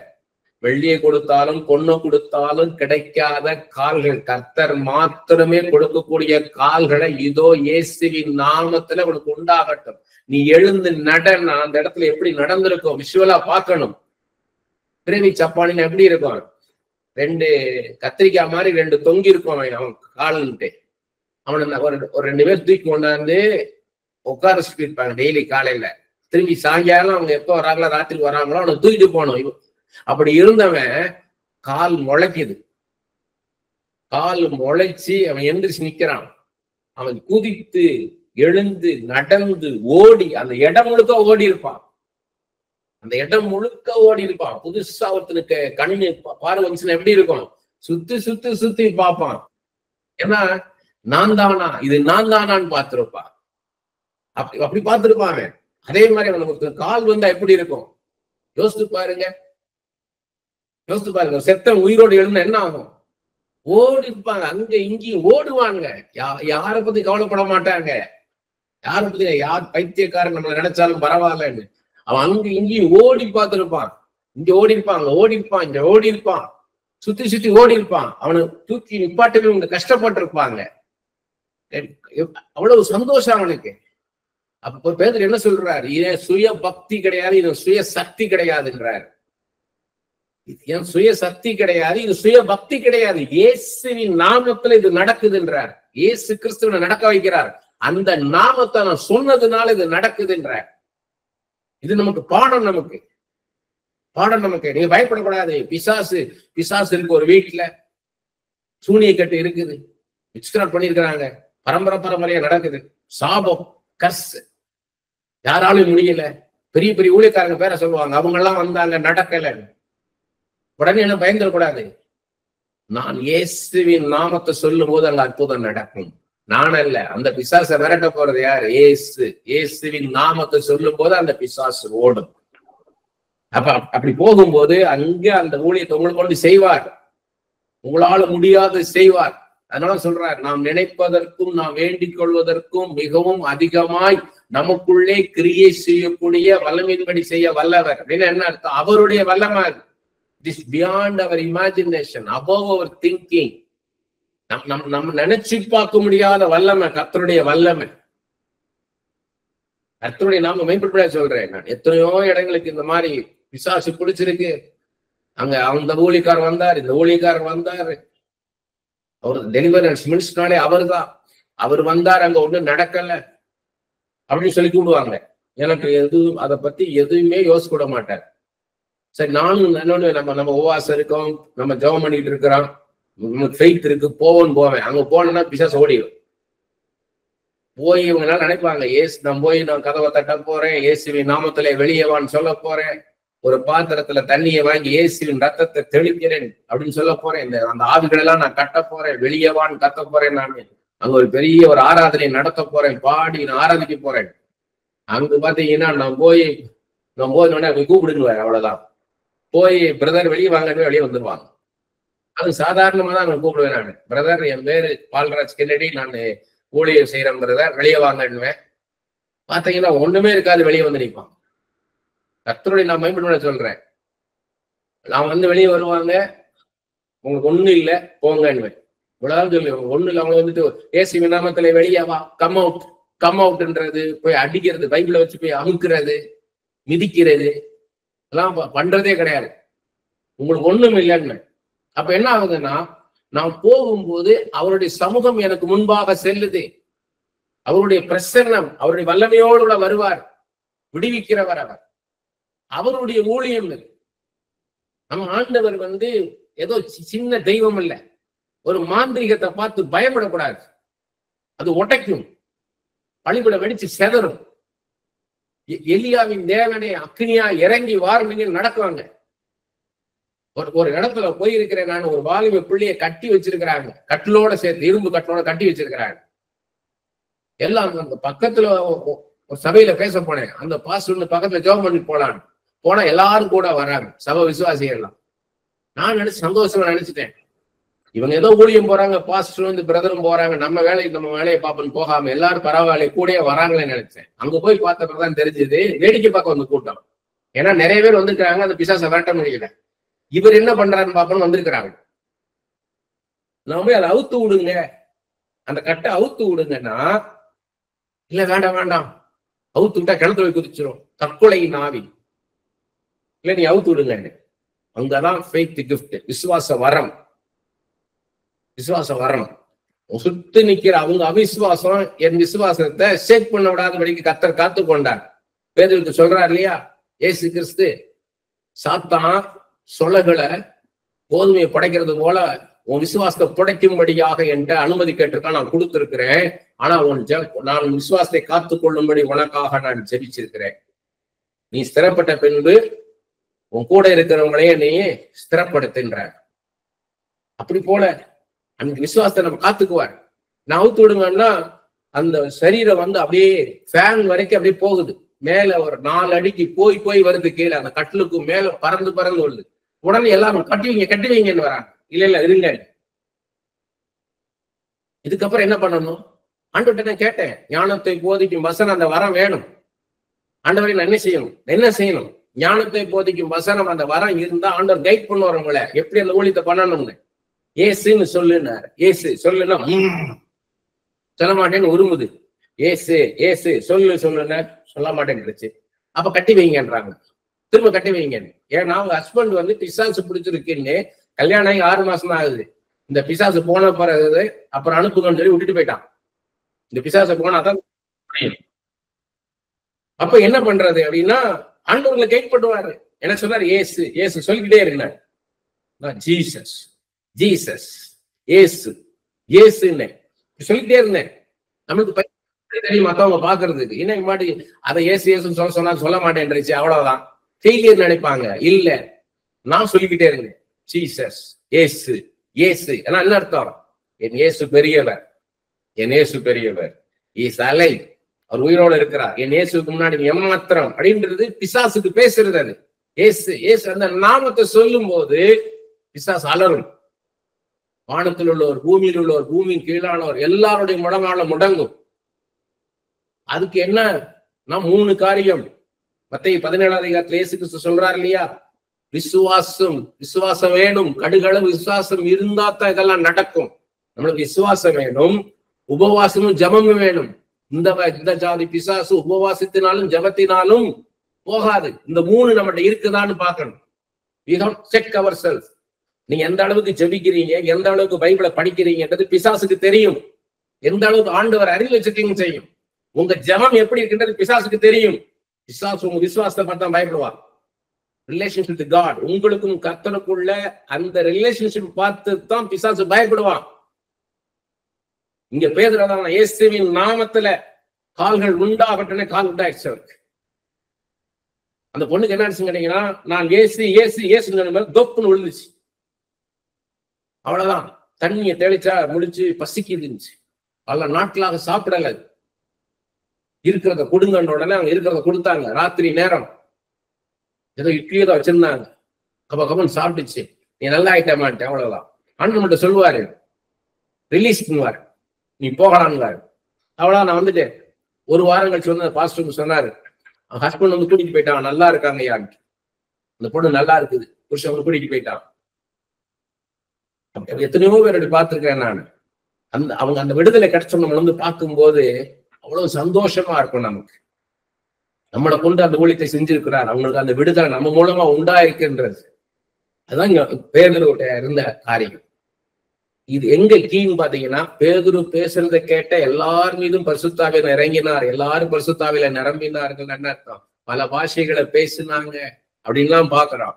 வெள்ளியை கொடுத்தாலும் பொண்ணை கொடுத்தாலும் கிடைக்காத கால்கள், கர்த்தர் மாத்திரமே கொடுக்கக்கூடிய கால்களை இதோ இயேசுவின் நாமத்துல உனக்கு உண்டாகட்டும். நீ எழுந்து நடனா அந்த இடத்துல எப்படி நடந்திருக்கும் விஷுவலா பார்க்கணும். பிறவி சப்பானின்னு எப்படி இருக்கும்? 2 கத்திரிக்காய் மாதிரி 2 தொங்கி இருக்கும் அவன் காலுன்ட்டு. அவனை ஒரு 2 பேர் தூக்கி கொண்டாந்து உட்கார சொல்லியிருப்பாங்க டெய்லி காலையில. திரும்பி சாயங்காலம் அவங்க எப்போ வராங்களோ, ராத்திரி வராங்களோ அவனை தூக்கிட்டு போகணும். அப்படி இருந்தவன் கால் முளைக்குது. கால் முளைச்சு அவன் எந்திரிச்சு நிக்கிறான். அவன் குதித்து எழுந்து நடந்து ஓடி அந்த இடம் முழுக்க ஓடி இருப்பான். அந்த இடம் முழுக்க ஓடி இருப்பான். புதுசா ஒருத்தனுக்கு கண்ணு பார்வை வந்துச்சுன்னா எப்படி இருக்கும்? சுத்தி சுத்தி சுத்தி பார்ப்பான். ஏன்னா நான் தானா, இது நான் தானான்னு பார்த்திருப்பான். அப்படி பார்த்திருப்பான். அதே மாதிரி அவனுக்கு கால் வந்தா எப்படி இருக்கும் யோசித்து பாருங்க. யோசித்து பாருங்க. செத்த உயிரோடு எழுந்தா என்ன ஆகும்? ஓடி இருப்பாங்க, அங்க இங்கேயும் ஓடுவாங்க. யாரை பத்தி கவலைப்பட மாட்டாங்க. யாரை பத்தி யார் பைத்தியக்காரன் நம்மளை நினைச்சாலும் பரவாயில்லன்னு அவன் அங்க இங்கேயும் ஓடி பார்த்திருப்பான். இங்க ஓடி இருப்பான், அங்க ஓடி இருப்பான், இங்க ஓடி இருப்பான், சுத்தி சுத்தி ஓடி இருப்பான். அவனை தூக்கி நிப்பாட்டவே இவங்க கஷ்டப்பட்டிருப்பாங்க. அவ்வளவு சந்தோஷம் அவனுக்கு. அப்ப பேதுரு என்ன சொல்றாரு? இது சுய பக்தி கிடையாது, இது சுய சக்தி கிடையாதுன்றாரு. என் சுய சக்தி கிடையாது, இது சுய பக்தி கிடையாது. இயேசுவின் நாமத்துல இது நடக்குதுன்றார். இயேசு கிறிஸ்துவனை நடக்க வைக்கிறார். அந்த நாமத்தை நான் சொன்னதுனால இது நடக்குதுன்றார். இது நமக்கு பாடம். நமக்கு நீங்க பயப்படக்கூடாது. பிசாசு இருக்கு ஒரு வீட்டுல, சூனிய கட்டு இருக்குது, விச்கிராஃப்ட் பண்ணிருக்கிறாங்க, பரம்பரையா நடக்குது, சாபம் கஸ் யாராலும் முடியல. பெரிய பெரிய ஊழியக்காரங்க பேரை சொல்லுவாங்க, அவங்க எல்லாம் வந்தாங்க நடக்கல. உடனே என்ன பயந்துடக்கூடாது. நான் இயேசுவின் நாமத்தை சொல்லும் போது அங்க அற்புதம் நடக்கும். நான் அல்ல, அந்த பிசாசை விரட்ட போறது யார்? இயேசு. இயேசுவின் நாமத்தை சொல்லும் போது அந்த பிசாசு ஓடும். அப்படி போகும்போது அங்க அந்த ஊழியத்தை உங்களுக்கு கொண்டு செய்வார். உங்களால முடியாது செய்வார். அதனால சொல்றார், நாம் நினைப்பதற்கும் நாம் வேண்டிக் கொள்வதற்கும் மிகவும் அதிகமாய் நமக்குள்ளே கிரியை செய்யக்கூடிய வல்லமையின்படி செய்ய வல்லவர் அப்படின்னு என்ன அர்த்தம்? அவருடைய வல்லமை. This beyond our imagination, above our thinking. நம்ம நினைச்சு பார்க்க முடியாத வல்லமை கர்த்தருடைய வல்லமை. கர்த்தருடைய நாம மேம்படுத்த சொல்றேன். நான் எத்தனையோ இடங்களுக்கு இந்த மாதிரி பிசாசு பிடிச்சிருக்கு. அங்க அந்த ஊழியக்காரர் வந்தார், இந்த ஊழியக்காரர் வந்தாரு, அவர் டெலிவரன்ஸ் மினிஸ்டர்னாலே அவர் தான். அவர் வந்தார், அங்க ஒண்ணும் நடக்கல அப்படின்னு சொல்லி கூடுவாங்க. எனக்கு எதுவும் அதை பத்தி எதுவுமே யோசிக்க மாட்டார். சரி, நானும் நம்ம உபவாசம் இருக்கோம், நம்ம ஜெபம் பண்ணிட்டு இருக்கிறோம், நமக்கு ஃபெய்த் இருக்கு, போவேன். அங்க போனேன்னா பிசாசு ஓடிடும். போய் இவங்களால நினைப்பாங்க, நான் கதவை தட்ட போறேன், இயேசுவின் நாமத்துல வெளியேவான்னு சொல்ல போறேன், ஒரு பாத்திரத்துல தண்ணியை வாங்கி இயேசுவின் ரத்தத்தை தெளிக்கிறேன் அப்படின்னு சொல்ல போறேன், அந்த ஆவிகள் எல்லாம் நான் கட்ட போறேன், வெளியேவான்னு கத்த போறேன், நான் அங்க ஒரு பெரிய ஒரு ஆராதனை நடத்த போறேன், பாடி நான் ஆராதிக்க போறேன். அங்க பாத்தீங்கன்னா நான் போய் கூப்பிடுன்னு அவ்வளவுதான். போய் பிரதர் வெளியே வாங்கன்னு வெளியே வந்துருவாங்க. அது சாதாரணமா தான் நான் கூப்பிடுவேன். நான் பிரதர், என் பேரு பால்ராஜ் கென்னடி, நான் ஊழியர் செய்யறேன் பிரதர், வெளியே வாங்கன்னுவேன். பாத்தீங்கன்னா ஒண்ணுமே இருக்காது, வெளியே வந்து நிற்பான். கர்த்தருடைய நான் மேம்பட சொல்றேன். நான் வெளியே வருவாங்க, உங்களுக்கு ஒண்ணும் இல்லை போங்கன்னுவேன். இவ்வளவுதான் சொல்லுவேன். ஒண்ணு இல்லை, அவங்க வந்துட்டு இயேசுவின் நாமத்துல வெளியே வா, கம் அவுட்ன்றது, போய் அடிக்கிறது, பைபிளை வச்சு போய் அமுக்குறது, மிதிக்கிறது எல்லாம் பண்றதே கிடையாது. உங்களுக்கு ஒண்ணும் இல்லைன்னு. அப்ப என்ன ஆகுதுன்னா, நான் போகும்போது அவருடைய சமூகம் எனக்கு முன்பாக செல்லுது. அவருடைய பிரசன்னம், அவருடைய வல்லமையோடு கூட வருவார், விடுவிக்கிறவர் அவர். அவருடைய ஊழியம். நம்ம ஆண்டவர் ஏதோ சின்ன தெய்வம் இல்ல. ஒரு மாந்திரிகத்தை பார்த்து பயப்படக்கூடாது. அது உடைக்கும், பழிபட வெடிச்சு செதறும். எலியாவின் தேவனே அக்னியா இறங்கி வார்மிங்க நடக்குவாங்க. ஒரு இடத்துல போயிருக்கிறேன் நான், ஒரு வாலிப பிள்ளைய கட்டி வச்சிருக்கிறாங்க, கட்டிலோட சேர்த்து, இரும்பு கட்டிலோட கட்டி வச்சிருக்கிறாங்க. எல்லாம் அந்த பக்கத்துல ஒரு சபையில பேச போனேன். அந்த பாஸ்டர் பக்கத்துல ஜெபம் பண்ணி போனா எல்லாரும் கூட வராங்க, சபை விசுவாசிகள்லாம். நான் சந்தோஷமா நினைச்சிட்டேன், இவங்க ஏதோ ஊழியம் போறாங்க, பாஸ்டர் வந்து பிரதரும் போறாங்க, நம்ம வேலையை பார்ப்போம் போகாம எல்லாரும் பரவாயில்ல கூடயே வராங்களேன்னு நினைச்சேன். அங்க போய் பார்த்தப்பதான் தெரிஞ்சது வேடிக்கை பார்க்க வந்து கூட்டம். ஏன்னா நிறைய பேர் வந்திருக்காங்க, அந்த பிசாசை விரட்ட முடியல. இவர் என்ன பண்றாருன்னு பார்ப்போம் வந்திருக்கிறாங்க. நான் போய் அதை அவுத்து விடுங்க, அந்த கட்டை அவுத்து விடுங்கன்னா, இல்ல வேண்டாம் அவுத்து விட்டா கிணத்துல போய் குதிச்சிரும், தற்கொலையின் ஆவி, இல்ல நீ அவுத்து விடுங்க. அங்கதான் ஃபெய்த் கிஃப்ட், விசுவாச வரம். சுத்தி நிக்கிற அவங்க அவிசுவாசம் என் விசுவாசத்தை ஷேக் பண்ண விடாதபடிக்கு கர்த்தர் காத்து கொண்டார். பேதுருக்கு சொல்றார் இல்லையா, இயேசு கிறிஸ்து சாத்தான் சொலகளை கோதுமையை படைக்கிறது போல உன் விசுவாசத்தை புடைக்கும்படியாக என்ற அனுமதி கேட்டிருக்கான், நான் கொடுத்திருக்கிறேன். ஆனா நான் விசுவாசத்தை காத்து கொள்ளும்படி உனக்காக நான் ஜெபிச்சிருக்கிறேன். நீ ஸ்திரப்பட்ட பின்பு உன் கூட இருக்கிறவங்களையே நீ ஸ்திரப்படுத்துன்ற. அப்படி போல அந்த விசுவாசத்தை நம்ம காத்துக்குவார். நான் அவுத்து விடுங்கன்னா அந்த சரீரம் வந்து அப்படியே ஃபேன் வரைக்கும் அப்படியே போகுது, மேல ஒரு 4 அடிக்கு போய் வருது, கீழே அந்த கட்டிலுக்கு மேல பறந்து வருது. உடனே எல்லாரும் கட்டுவீங்கன்னு வராங்க. இல்ல இருங்க. இதுக்கப்புறம் என்ன பண்ணணும்? ஆண்டவர்கிட்ட நான் கேட்டேன், ஞானத்தை போதிக்கும் வசனம் அந்த வரம் வேணும். ஆண்டவரை நான் என்ன செய்யணும்? ஞானத்தை போதிக்கும் வசனம் அந்த வரம் இருந்தா ஆண்டவர் கைட் பண்ணுவார் உங்களை எப்படி அந்த ஊழியத்தை பண்ணணும்னு. ஏசுன்னு சொல்லுனார். ஏசு சொல்லுன்னா சொல்ல மாட்டேன்னு உருமுது. ஏசு சொல்லுன்னா சொல்ல மாட்டேன்னு. அப்ப கட்டி வைங்கன்றாங்க, திரும்ப கட்டி வைங்க. ஏன்னா அவங்க ஹஸ்பண்ட் வந்து பிசாசு பிடிச்சிருக்குன்னு கல்யாணம் ஆகி 6 மாசம் தான் ஆகுது. இந்த பிசாசு போன பிறகு அப்புறம் அனுப்புங்கன்னு சொல்லி விட்டுட்டு போயிட்டான். இந்த பிசாசு போனாதான். அப்ப என்ன பண்றது அப்படின்னா, ஆண்டவர்களை கைட் பண்ணுவாரு. என்ன சொன்னாரு? ஏசு சொல்லிக்கிட்டே இருந்தார். ஜீசஸ் ஏசுன்னு சொல்லிக்கிட்டே இருந்தேன். நம்மளுக்கு தெரியும் மத்தவங்க பாக்குறதுக்கு. இன்னைக்கு மாட்டி அதை ஏசுன்னு சொல்ல மாட்டேன்ருச்சு, அவ்வளவுதான் ஃபெயிலியர் நினைப்பாங்க. இல்ல, நான் சொல்லிக்கிட்டே இருந்தேன். ஜீசஸ் ஏசு ஏன்னா என்ன அர்த்தம்? என் ஏசு பெரியவர் இஸ் அலைவ், அவர் உயிரோடு இருக்கிறார். என் இயேசுக்கு முன்னாடி ஏமாத்திரம் அப்படின்றது பிசாசுக்கு பேசுறது. அது ஏசு அந்த நாமத்தை சொல்லும் போது பிசாசு அலரும். வானத்தில் உள்ளவர், பூமியில் உள்ளவர், பூமியின் கீழானவர் எல்லாருடைய முழங்கால முடங்கும். அதுக்கு என்ன? 3 காரியம் மத்தேயு 17ஆம் அதிகாரத்துல இயேசு கிறிஸ்து சொல்றாரு இல்லையா, விசுவாசம் வேணும். கடுகளவு விசுவாசம் இருந்தா தான் இதெல்லாம் நடக்கும். நம்மளுக்கு விசுவாசம் வேணும், உபவாசமும் ஜபமும் வேணும். இந்த ஜாதி பிசாசு உபவாசத்தினாலும் ஜபத்தினாலும் போகாது. இந்த 3 நம்மகிட்ட இருக்குதான்னு பார்க்கணும். we don't check ourselves. நீங்க எந்த அளவுக்கு ஜெபிக்கிறீங்க, எந்த அளவுக்கு பைபிளை படிக்கிறீங்கன்றது பிசாசுக்கு தெரியும். எந்த அளவுக்கு ஆண்டவர் அறிவு வச்சுட்டீங்க செய்யும். உங்க ஜபம் எப்படி இருக்குன்றது பிசாசுக்கு தெரியும். பிசாசு உங்க விசுவாசத்தை பார்த்தா பயப்படுவார். ரிலேஷன்ஷிப் வித் காட், உங்களுக்கும் கர்த்தருக்குள்ள அந்த ரிலேஷன்ஷிப் பார்த்து தான் பிசாசு பயப்படுவான். இங்க பேதுருதான் இயேசுவின் நாமத்துல கால்கள் உண்டாகட்டனே கால் உண்டாயிடுச்சு. அந்த பொண்ணுக்கு என்ன ஆச்சுன்னு கேட்டீங்கன்னா, நான் ஏசுன்னு தொப்புன்னு விழுந்துச்சு. அவ்வளவுதான், தண்ணியை தெளிச்சா முடிச்சு பசிக்குது இருந்துச்சு. பல நாட்களாக சாப்பிடல. இருக்கிறத கொடுங்கன்ற உடனே அவங்க இருக்கிறத கொடுத்தாங்க. ராத்திரி நேரம் ஏதோ இட்லியை தான் வச்சிருந்தாங்க. கபன்னு சாப்பிட்டுச்சு. நீ நல்லா ஆயிட்டமான்ட்டு. அவ்வளவுதான். ஆண்டவர் மட்டும் சொல்லுவாரு, ரிலீஸ் பண்ணுவாரு, நீ போகலான்னு. அவ்வளவு நான் வந்துட்டேன். 1 வாரம் கழிச்சு வந்து பாஸ்டர் சொன்னாரு, ஹஸ்பண்ட் வந்து கூட்டிட்டு போயிட்டான், நல்லா இருக்காங்க யாரு, அந்த பொண்ணு நல்லா இருக்குது, புருஷன் வந்து கூட்டிட்டு போயிட்டான். எத்தனையோ பேர் அப்படி பார்த்திருக்கேன் நான். அவங்க அந்த விடுதலை கிடைச்ச நம்ம வந்து பார்க்கும்போது அவ்வளவு சந்தோஷமா இருக்கும். நமக்கு நம்மளை கொண்டு அந்த ஊழியத்தை செஞ்சிருக்கிறார், அவங்களுக்கு அந்த விடுதலை நம்ம மூலமா உண்டாயிருக்குன்றது. அதுதான் இங்க பேதுருவுடைய இருந்த காரியம். இது எங்க கீன்னு பாத்தீங்கன்னா, பேதுரு பேசுறதை கேட்ட எல்லார் மீதும் பரிசுத்தாவில இறங்கினார், எல்லாரும் பரிசுத்தாவில நிரம்பினார்கள். என்ன அர்த்தம்? பல பாஷைகளை பேசினாங்க அப்படின்லாம் பாக்குறோம்.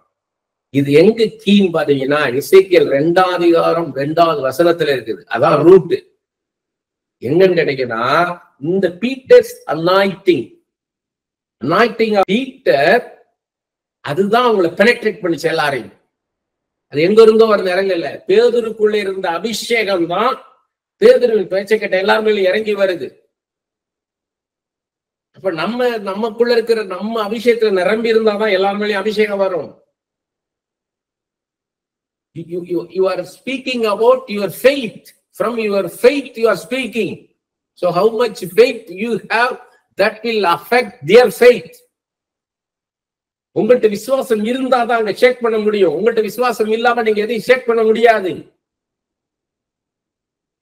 இது எங்க கீன்னு பாத்தீங்கன்னா, எசேக்கியேல் 2ஆம் அதிகாரம் 2வது வசனத்துல இருக்குது. அதான் ரூட். எங்கன்னு கிடைக்குன்னா, இந்த பீட்டர்ஸ் அனாயிட்டிங் பீட்டர், அதுதான் அவங்களை பெனெக்ட்ரேட் பண்ணிச்சு எல்லாரையும். அது எங்க இருந்தோ ஒரு இறங்கல, பேதுருக்குள்ள இருந்த அபிஷேகம் தான் பேதுருவின் பேச்சை கேட்ட எல்லாருமே இறங்கி வருது. அப்ப நமக்குள்ள இருக்கிற நம்ம அபிஷேகத்துல நிரம்பி இருந்தாதான் எல்லாருமே அபிஷேகம் வரும். You are speaking about your faith. From your faith you are speaking. So how much faith you have, that will affect their faith. உங்கள்கிட்ட விசுவாசம் இருந்தாதான் அங்க ஷேக் பண்ண முடியும். உங்கள்கிட்ட விசுவாசம் இல்லாம நீங்க எதையும் ஷேக் பண்ண முடியாது.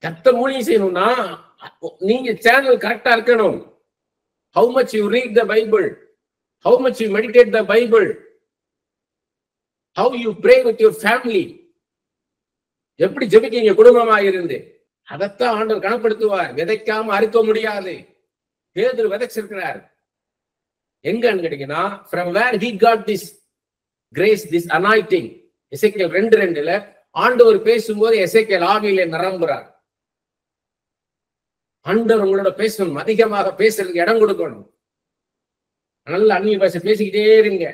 கர்த்தர் ஊழியம் செய்யணும்னா நீங்க சேனல் கரெக்டா இருக்கணும். How much you read the Bible, how much you meditate the Bible, how you pray with your family, எப்படி ஜெபிக்கீங்க குடும்பமா இருந்து, அதைத்தான் ஆண்டவர் கணப்படுத்துவார். விதைக்காம அறுக்க முடியாது. பேதுரு விதைச்சிருக்கிறார். எங்கன்னு கேட்டீங்கன்னா, from where he got this grace, this anointing. எசேக்கியேல் 2:2 ஆண்டவர் பேசும்போது எசேக்கியேல் ஆவியிலே நிரம்புறார். ஆண்டவர் உங்களோட பேசணும், அதிகமாக பேசுறதுக்கு இடம் கொடுக்கணும். நல்ல அந்நிய பாஷை பேசிக்கிட்டே இருங்க.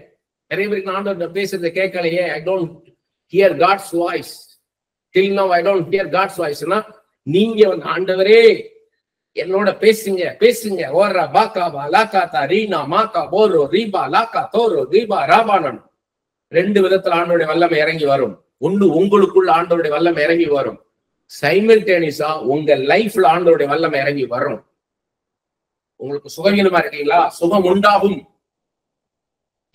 நிறைய பேருக்கு ஆண்டவர் பேசுறத கேட்கலையே, I don't hear God's voice. Till now I don't hear God's voice. நீங்க ஆண்டவரே என்னோட பேசுங்க பேசுங்க. ஓரா பாக்காபா லாக்காத்தா ரீனா மாக்கா போரோ ரீபா லாக்கா தோரோ ரீபா ராபானன். 2 விதத்துல ஆண்டோடைய வல்லமை இறங்கி வரும். ஒன்று, உங்களுக்குள்ள ஆண்டோடைய வல்லமை இறங்கி வரும். சைமல்டேனியஸா உங்க லைஃப்ல ஆண்டோடைய வல்லமை இறங்கி வரும். உங்களுக்கு சுகவீனமா இருக்கீங்களா, சுகம் உண்டாகும்.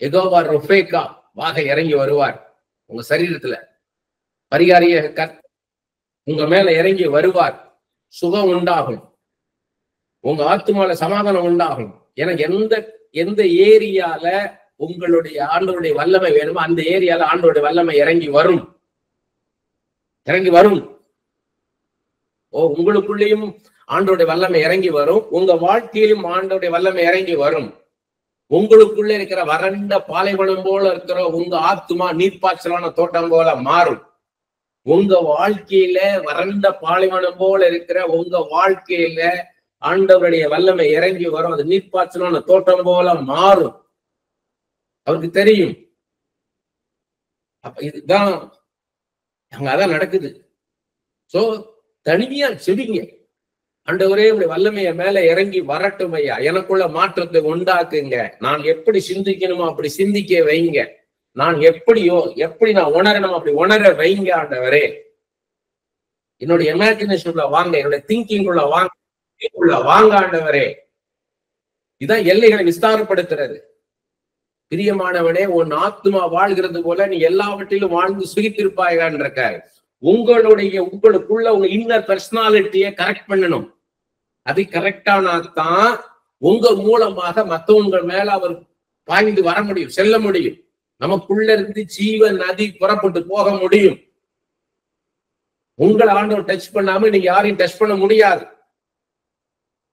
யெகோவா ரொஃபேக்கா வாக இறங்கி வருவார். உங்க சரீரத்துல பரிகாரிய உங்க மேல இறங்கி வருவார். சுகம் உண்டாகும். உங்க ஆத்துமால சமாதானம் உண்டாகும். எனக்கு எந்த ஏரியால உங்களுடைய ஆண்டவருடைய வல்லமை வேணுமோ அந்த ஏரியால ஆண்டவருடைய வல்லமை இறங்கி வரும். இறங்கி வரும். உங்களுக்குள்ளேயும் ஆண்டவருடைய வல்லமை இறங்கி வரும். உங்க வாழ்க்கையிலும் ஆண்டவருடைய வல்லமை இறங்கி வரும். உங்களுக்குள்ள இருக்கிற வறண்ட பாலைவனம் போல இருக்கிற உங்க ஆத்துமா நீர்ப்பாய்ச்சலான தோட்டம் போல மாறும். உங்க வாழ்க்கையில வறண்ட பாலைவனம் போல இருக்கிற உங்க வாழ்க்கையில ஆண்டவருடைய வல்லமை இறங்கி வரும். அது நீர்ப்பாய்ச்சலான தோட்டம் போல மாறும். அவருக்கு தெரியும். அப்ப இதுதான் அதான் நடக்குது. சோ தனியா செவிங்க. ஆண்டவரே உடைய வல்லமைய மேல இறங்கி வரட்டும் ஐயா, எனக்குள்ள மாற்றத்தை உண்டாக்குங்க. நான் எப்படி சிந்திக்கணுமோ அப்படி சிந்திக்க வைங்க. நான் எப்படி நான் உணரணும் அப்படி உணர வைங்க ஆண்டவரே. என்னுடைய இமேஜினேஷன்ல வாங்க, என்னுடைய திங்கிங் உள்ள வாங்க ஆண்டவரே. இதான் எல்லைகளை விஸ்தாரப்படுத்துறது. பிரியமானவனே, உன் ஆத்மா வாழ்கிறது போல நீ எல்லாவற்றிலும் வாழ்ந்து சுகித்திருப்பாயான் இருக்காரு. உங்களுக்குள்ள உங்க இன்னர் பர்சனாலிட்டியை கரெக்ட் பண்ணணும். அது கரெக்டானாதான் உங்க மூலமாக மற்றவங்க மேல அவர் பாய்ந்து வர முடியும், செல்ல முடியும். நமக்குள்ள இருந்து ஜீவ நதி புறப்பட்டு போக முடியும். உங்களை ஆண்டவர் டச் பண்ணாம நீங்க யாரையும் டச் பண்ண முடியாது.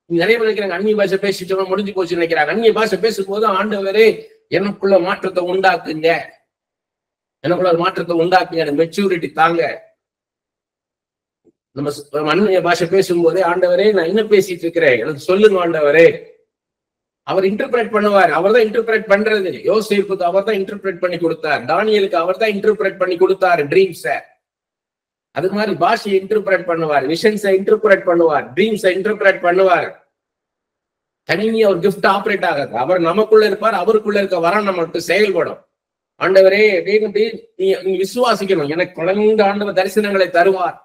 நிறைய பேர் நினைக்கிறாங்க அந்நிய பாஷை பேசிட்டோம் முடிஞ்சு போச்சு நினைக்கிறாங்க. அந்நிய பாஷை பேசும்போது ஆண்டவரே எனக்குள்ள மாற்றத்தை உண்டாக்குங்க, எனக்குள்ள மாற்றத்தை உண்டாக்குங்க, மெச்சூரிட்டி தாங்க. நம்ம அந்நிய பாஷை பேசும்போதே ஆண்டவரே நான் என்ன பேசிட்டு இருக்கிறேன் எனக்கு சொல்லுங்க ஆண்டவரே. அவர் இன்டர்பிரேட் பண்ணுவார். அவர் தான் இன்டர்பிரேட் பண்றது. யோசேப்புக்கு அவர் தான் இன்டர்பிரேட் பண்ணி கொடுத்தார். தானியலுக்கு அவர் தான் இன்டர்பிரேட் பண்ணி கொடுத்தாரு ட்ரீம்ஸ. அதுக்கு மாதிரி பாஷையை இன்டர்பிரேட் பண்ணுவார், விஷன்ஸை இன்டர்பிரேட் பண்ணுவார், ட்ரீம்ஸை இன்டர்பிரேட் பண்ணுவார். தனியா ஒரு கிஃப்ட் ஆப்ரேட் ஆகாது. அவர் நமக்குள்ள இருப்பார், அவருக்குள்ள இருக்க வர நமக்கு செயல்படும். ஆண்டவரே நீங்க விசுவாசிக்கணும். எனக்கு குழந்தை ஆண்டவர் தரிசனங்களை தருவார்.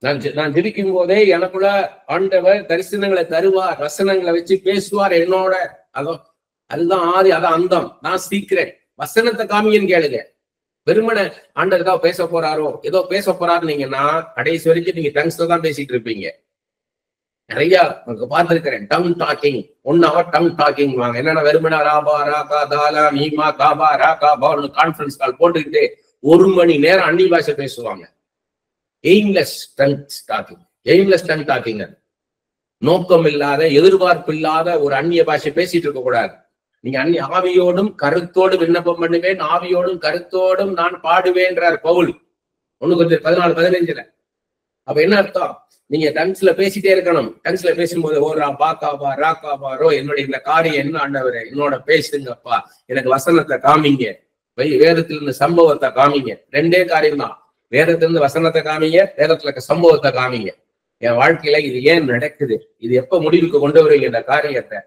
நான் ஜெபிக்கும் போதே எனக்குள்ள ஆண்டவர் தரிசனங்களை தருவார், வசனங்களை வச்சு பேசுவார் என்னோட. அதுதான் ஆதி, அதான் அந்தம், நான் சீக்கிரம். வசனத்தை காமிங்கன்னு கேளுங்க. வெறுமனை ஆண்டவர் ஏதோ பேச போறாரோ ஏதோ பேச போறாருன்னீங்கன்னா கடைசி வரைக்கும் நீங்க டங்ஸ்ல தான் பேசிட்டு இருப்பீங்க. நிறைய பார்த்திருக்கிறேன் tongue talking, 1 hour tongue talking வாங்க. என்னன்னா வெறுமனா ராபா ராகா தாலா நீமா காபா ராகா பான்னு கான்ஃபரன்ஸ் கால் போட்டுக்கிட்டு 1 மணி நேரம் அந்நிய பாஷை பேசுவாங்க. Aimless tongue talking. நோக்கம் இல்லாத, எதிர்பார்ப்பு இல்லாத ஒரு அந்நிய பாஷை பேசிட்டு இருக்க கூடாது. நீங்க ஆவியோடும் கருத்தோடும் விண்ணப்பம் பண்ணுவேன், ஆவியோடும் கருத்தோடும் நான் பாடுவேன்றார் பவுல் 1:14-15. அப்ப என்ன அர்த்தம்? நீங்க டங்ஸ்ல பேசிட்டே இருக்கணும். டங்ஸ்ல பேசும்போது ஓரா பாக்காபா ராக்காபா ரோ என்னுடைய இந்த காரியம் என்ன ஆண்டவரே என்னோட பேசுங்கப்பா, எனக்கு வசனத்தை காமிங்க, வேதத்திலிருந்து சம்பவத்தை காமிங்க. 2 காரியம் தான். வேதத்திலிருந்து வசனத்தை காமிங்க, வேதத்துல இருக்க சம்பவத்தை காமிங்க. என் வாழ்க்கையில இது ஏன் நடக்குது, இது எப்ப முடிவுக்கு கொண்டு வருவீங்க இந்த காரியத்தை,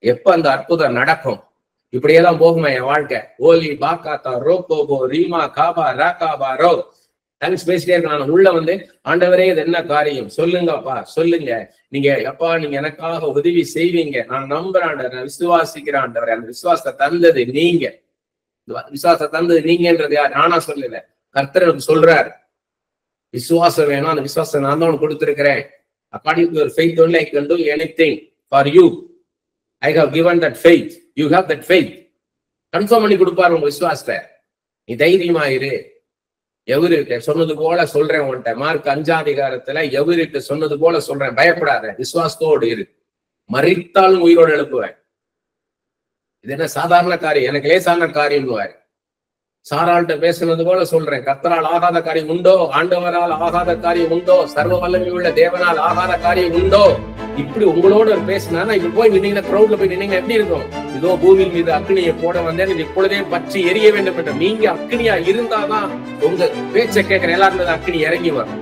எப்ப அந்த அற்புதம் நடக்கும், இப்படியேதான் போகுமா என் வாழ்க்கை. ஓலி பாக்காத்தா ரோகோபோ ரீமா காபா ராகாபா ரோ தேங்க்ஸ் பேசிட்டே இருக்க. நான் உள்ள வந்து ஆண்டவரே இது என்ன காரியம் சொல்லுங்கப்பா, சொல்லுங்க, நீங்க எப்பா நீங்க எனக்காக உதவி செய்வீங்க, நான் நம்புறேன், நான் விசுவாசிக்கிறேன் ஆண்டவரே. அந்த விசுவாசத்தை தந்தது நீங்க, விசுவாசத்தை தந்தது நீங்கன்றது யார், நானா சொல்லல, கர்த்தர் எனக்கு சொல்றாரு. விசுவாசம் வேணும், அந்த விசுவாசம் நான் தான் உனக்கு கொடுத்திருக்கிறேன். According to your faith only I can do anything for you. I have given that faith. You have that faith. Confirm பண்ணி கொடுப்பாரு உங்க விசுவாசத்தை. நீ தைரியமா இரு. எவருக்கு சொன்னது போல சொல்றேன் உன்கிட்ட. மார்க் 5 எவருக்கு சொன்னது போல சொல்றேன், பயப்படாத, விசுவாசத்தோடு இரு, மரித்தாலும் உயிரோடு எழுப்புவேன். இது என்ன சாதாரண காரியம், எனக்கு லேசான காரியம். சாராள்கிட்ட பேசுனது போல சொல்றேன், கர்த்தரால் ஆகாத காரியம் உண்டோ, ஆண்டவரால் ஆகாத காரியம் உண்டோ, சர்வ வல்லமை உள்ள தேவனால் ஆகாத காரியம் உண்டோ. இப்படி உங்களோட பேசினா இப்படி போய் நின்னீங்கன்னா, கிரௌட்ல போய் நின்னீங்க எப்படி இருக்கும்? இதோ பூமியின் மீது அக்னியை போட வந்தேன், இப்பொழுதே பற்றி எரிய வேண்டும் என்ற நீங்க அக்னியா இருந்தாதான் உங்க பேச்சை கேட்கிற எல்லாருமே அக்னி இறங்கி வரும்.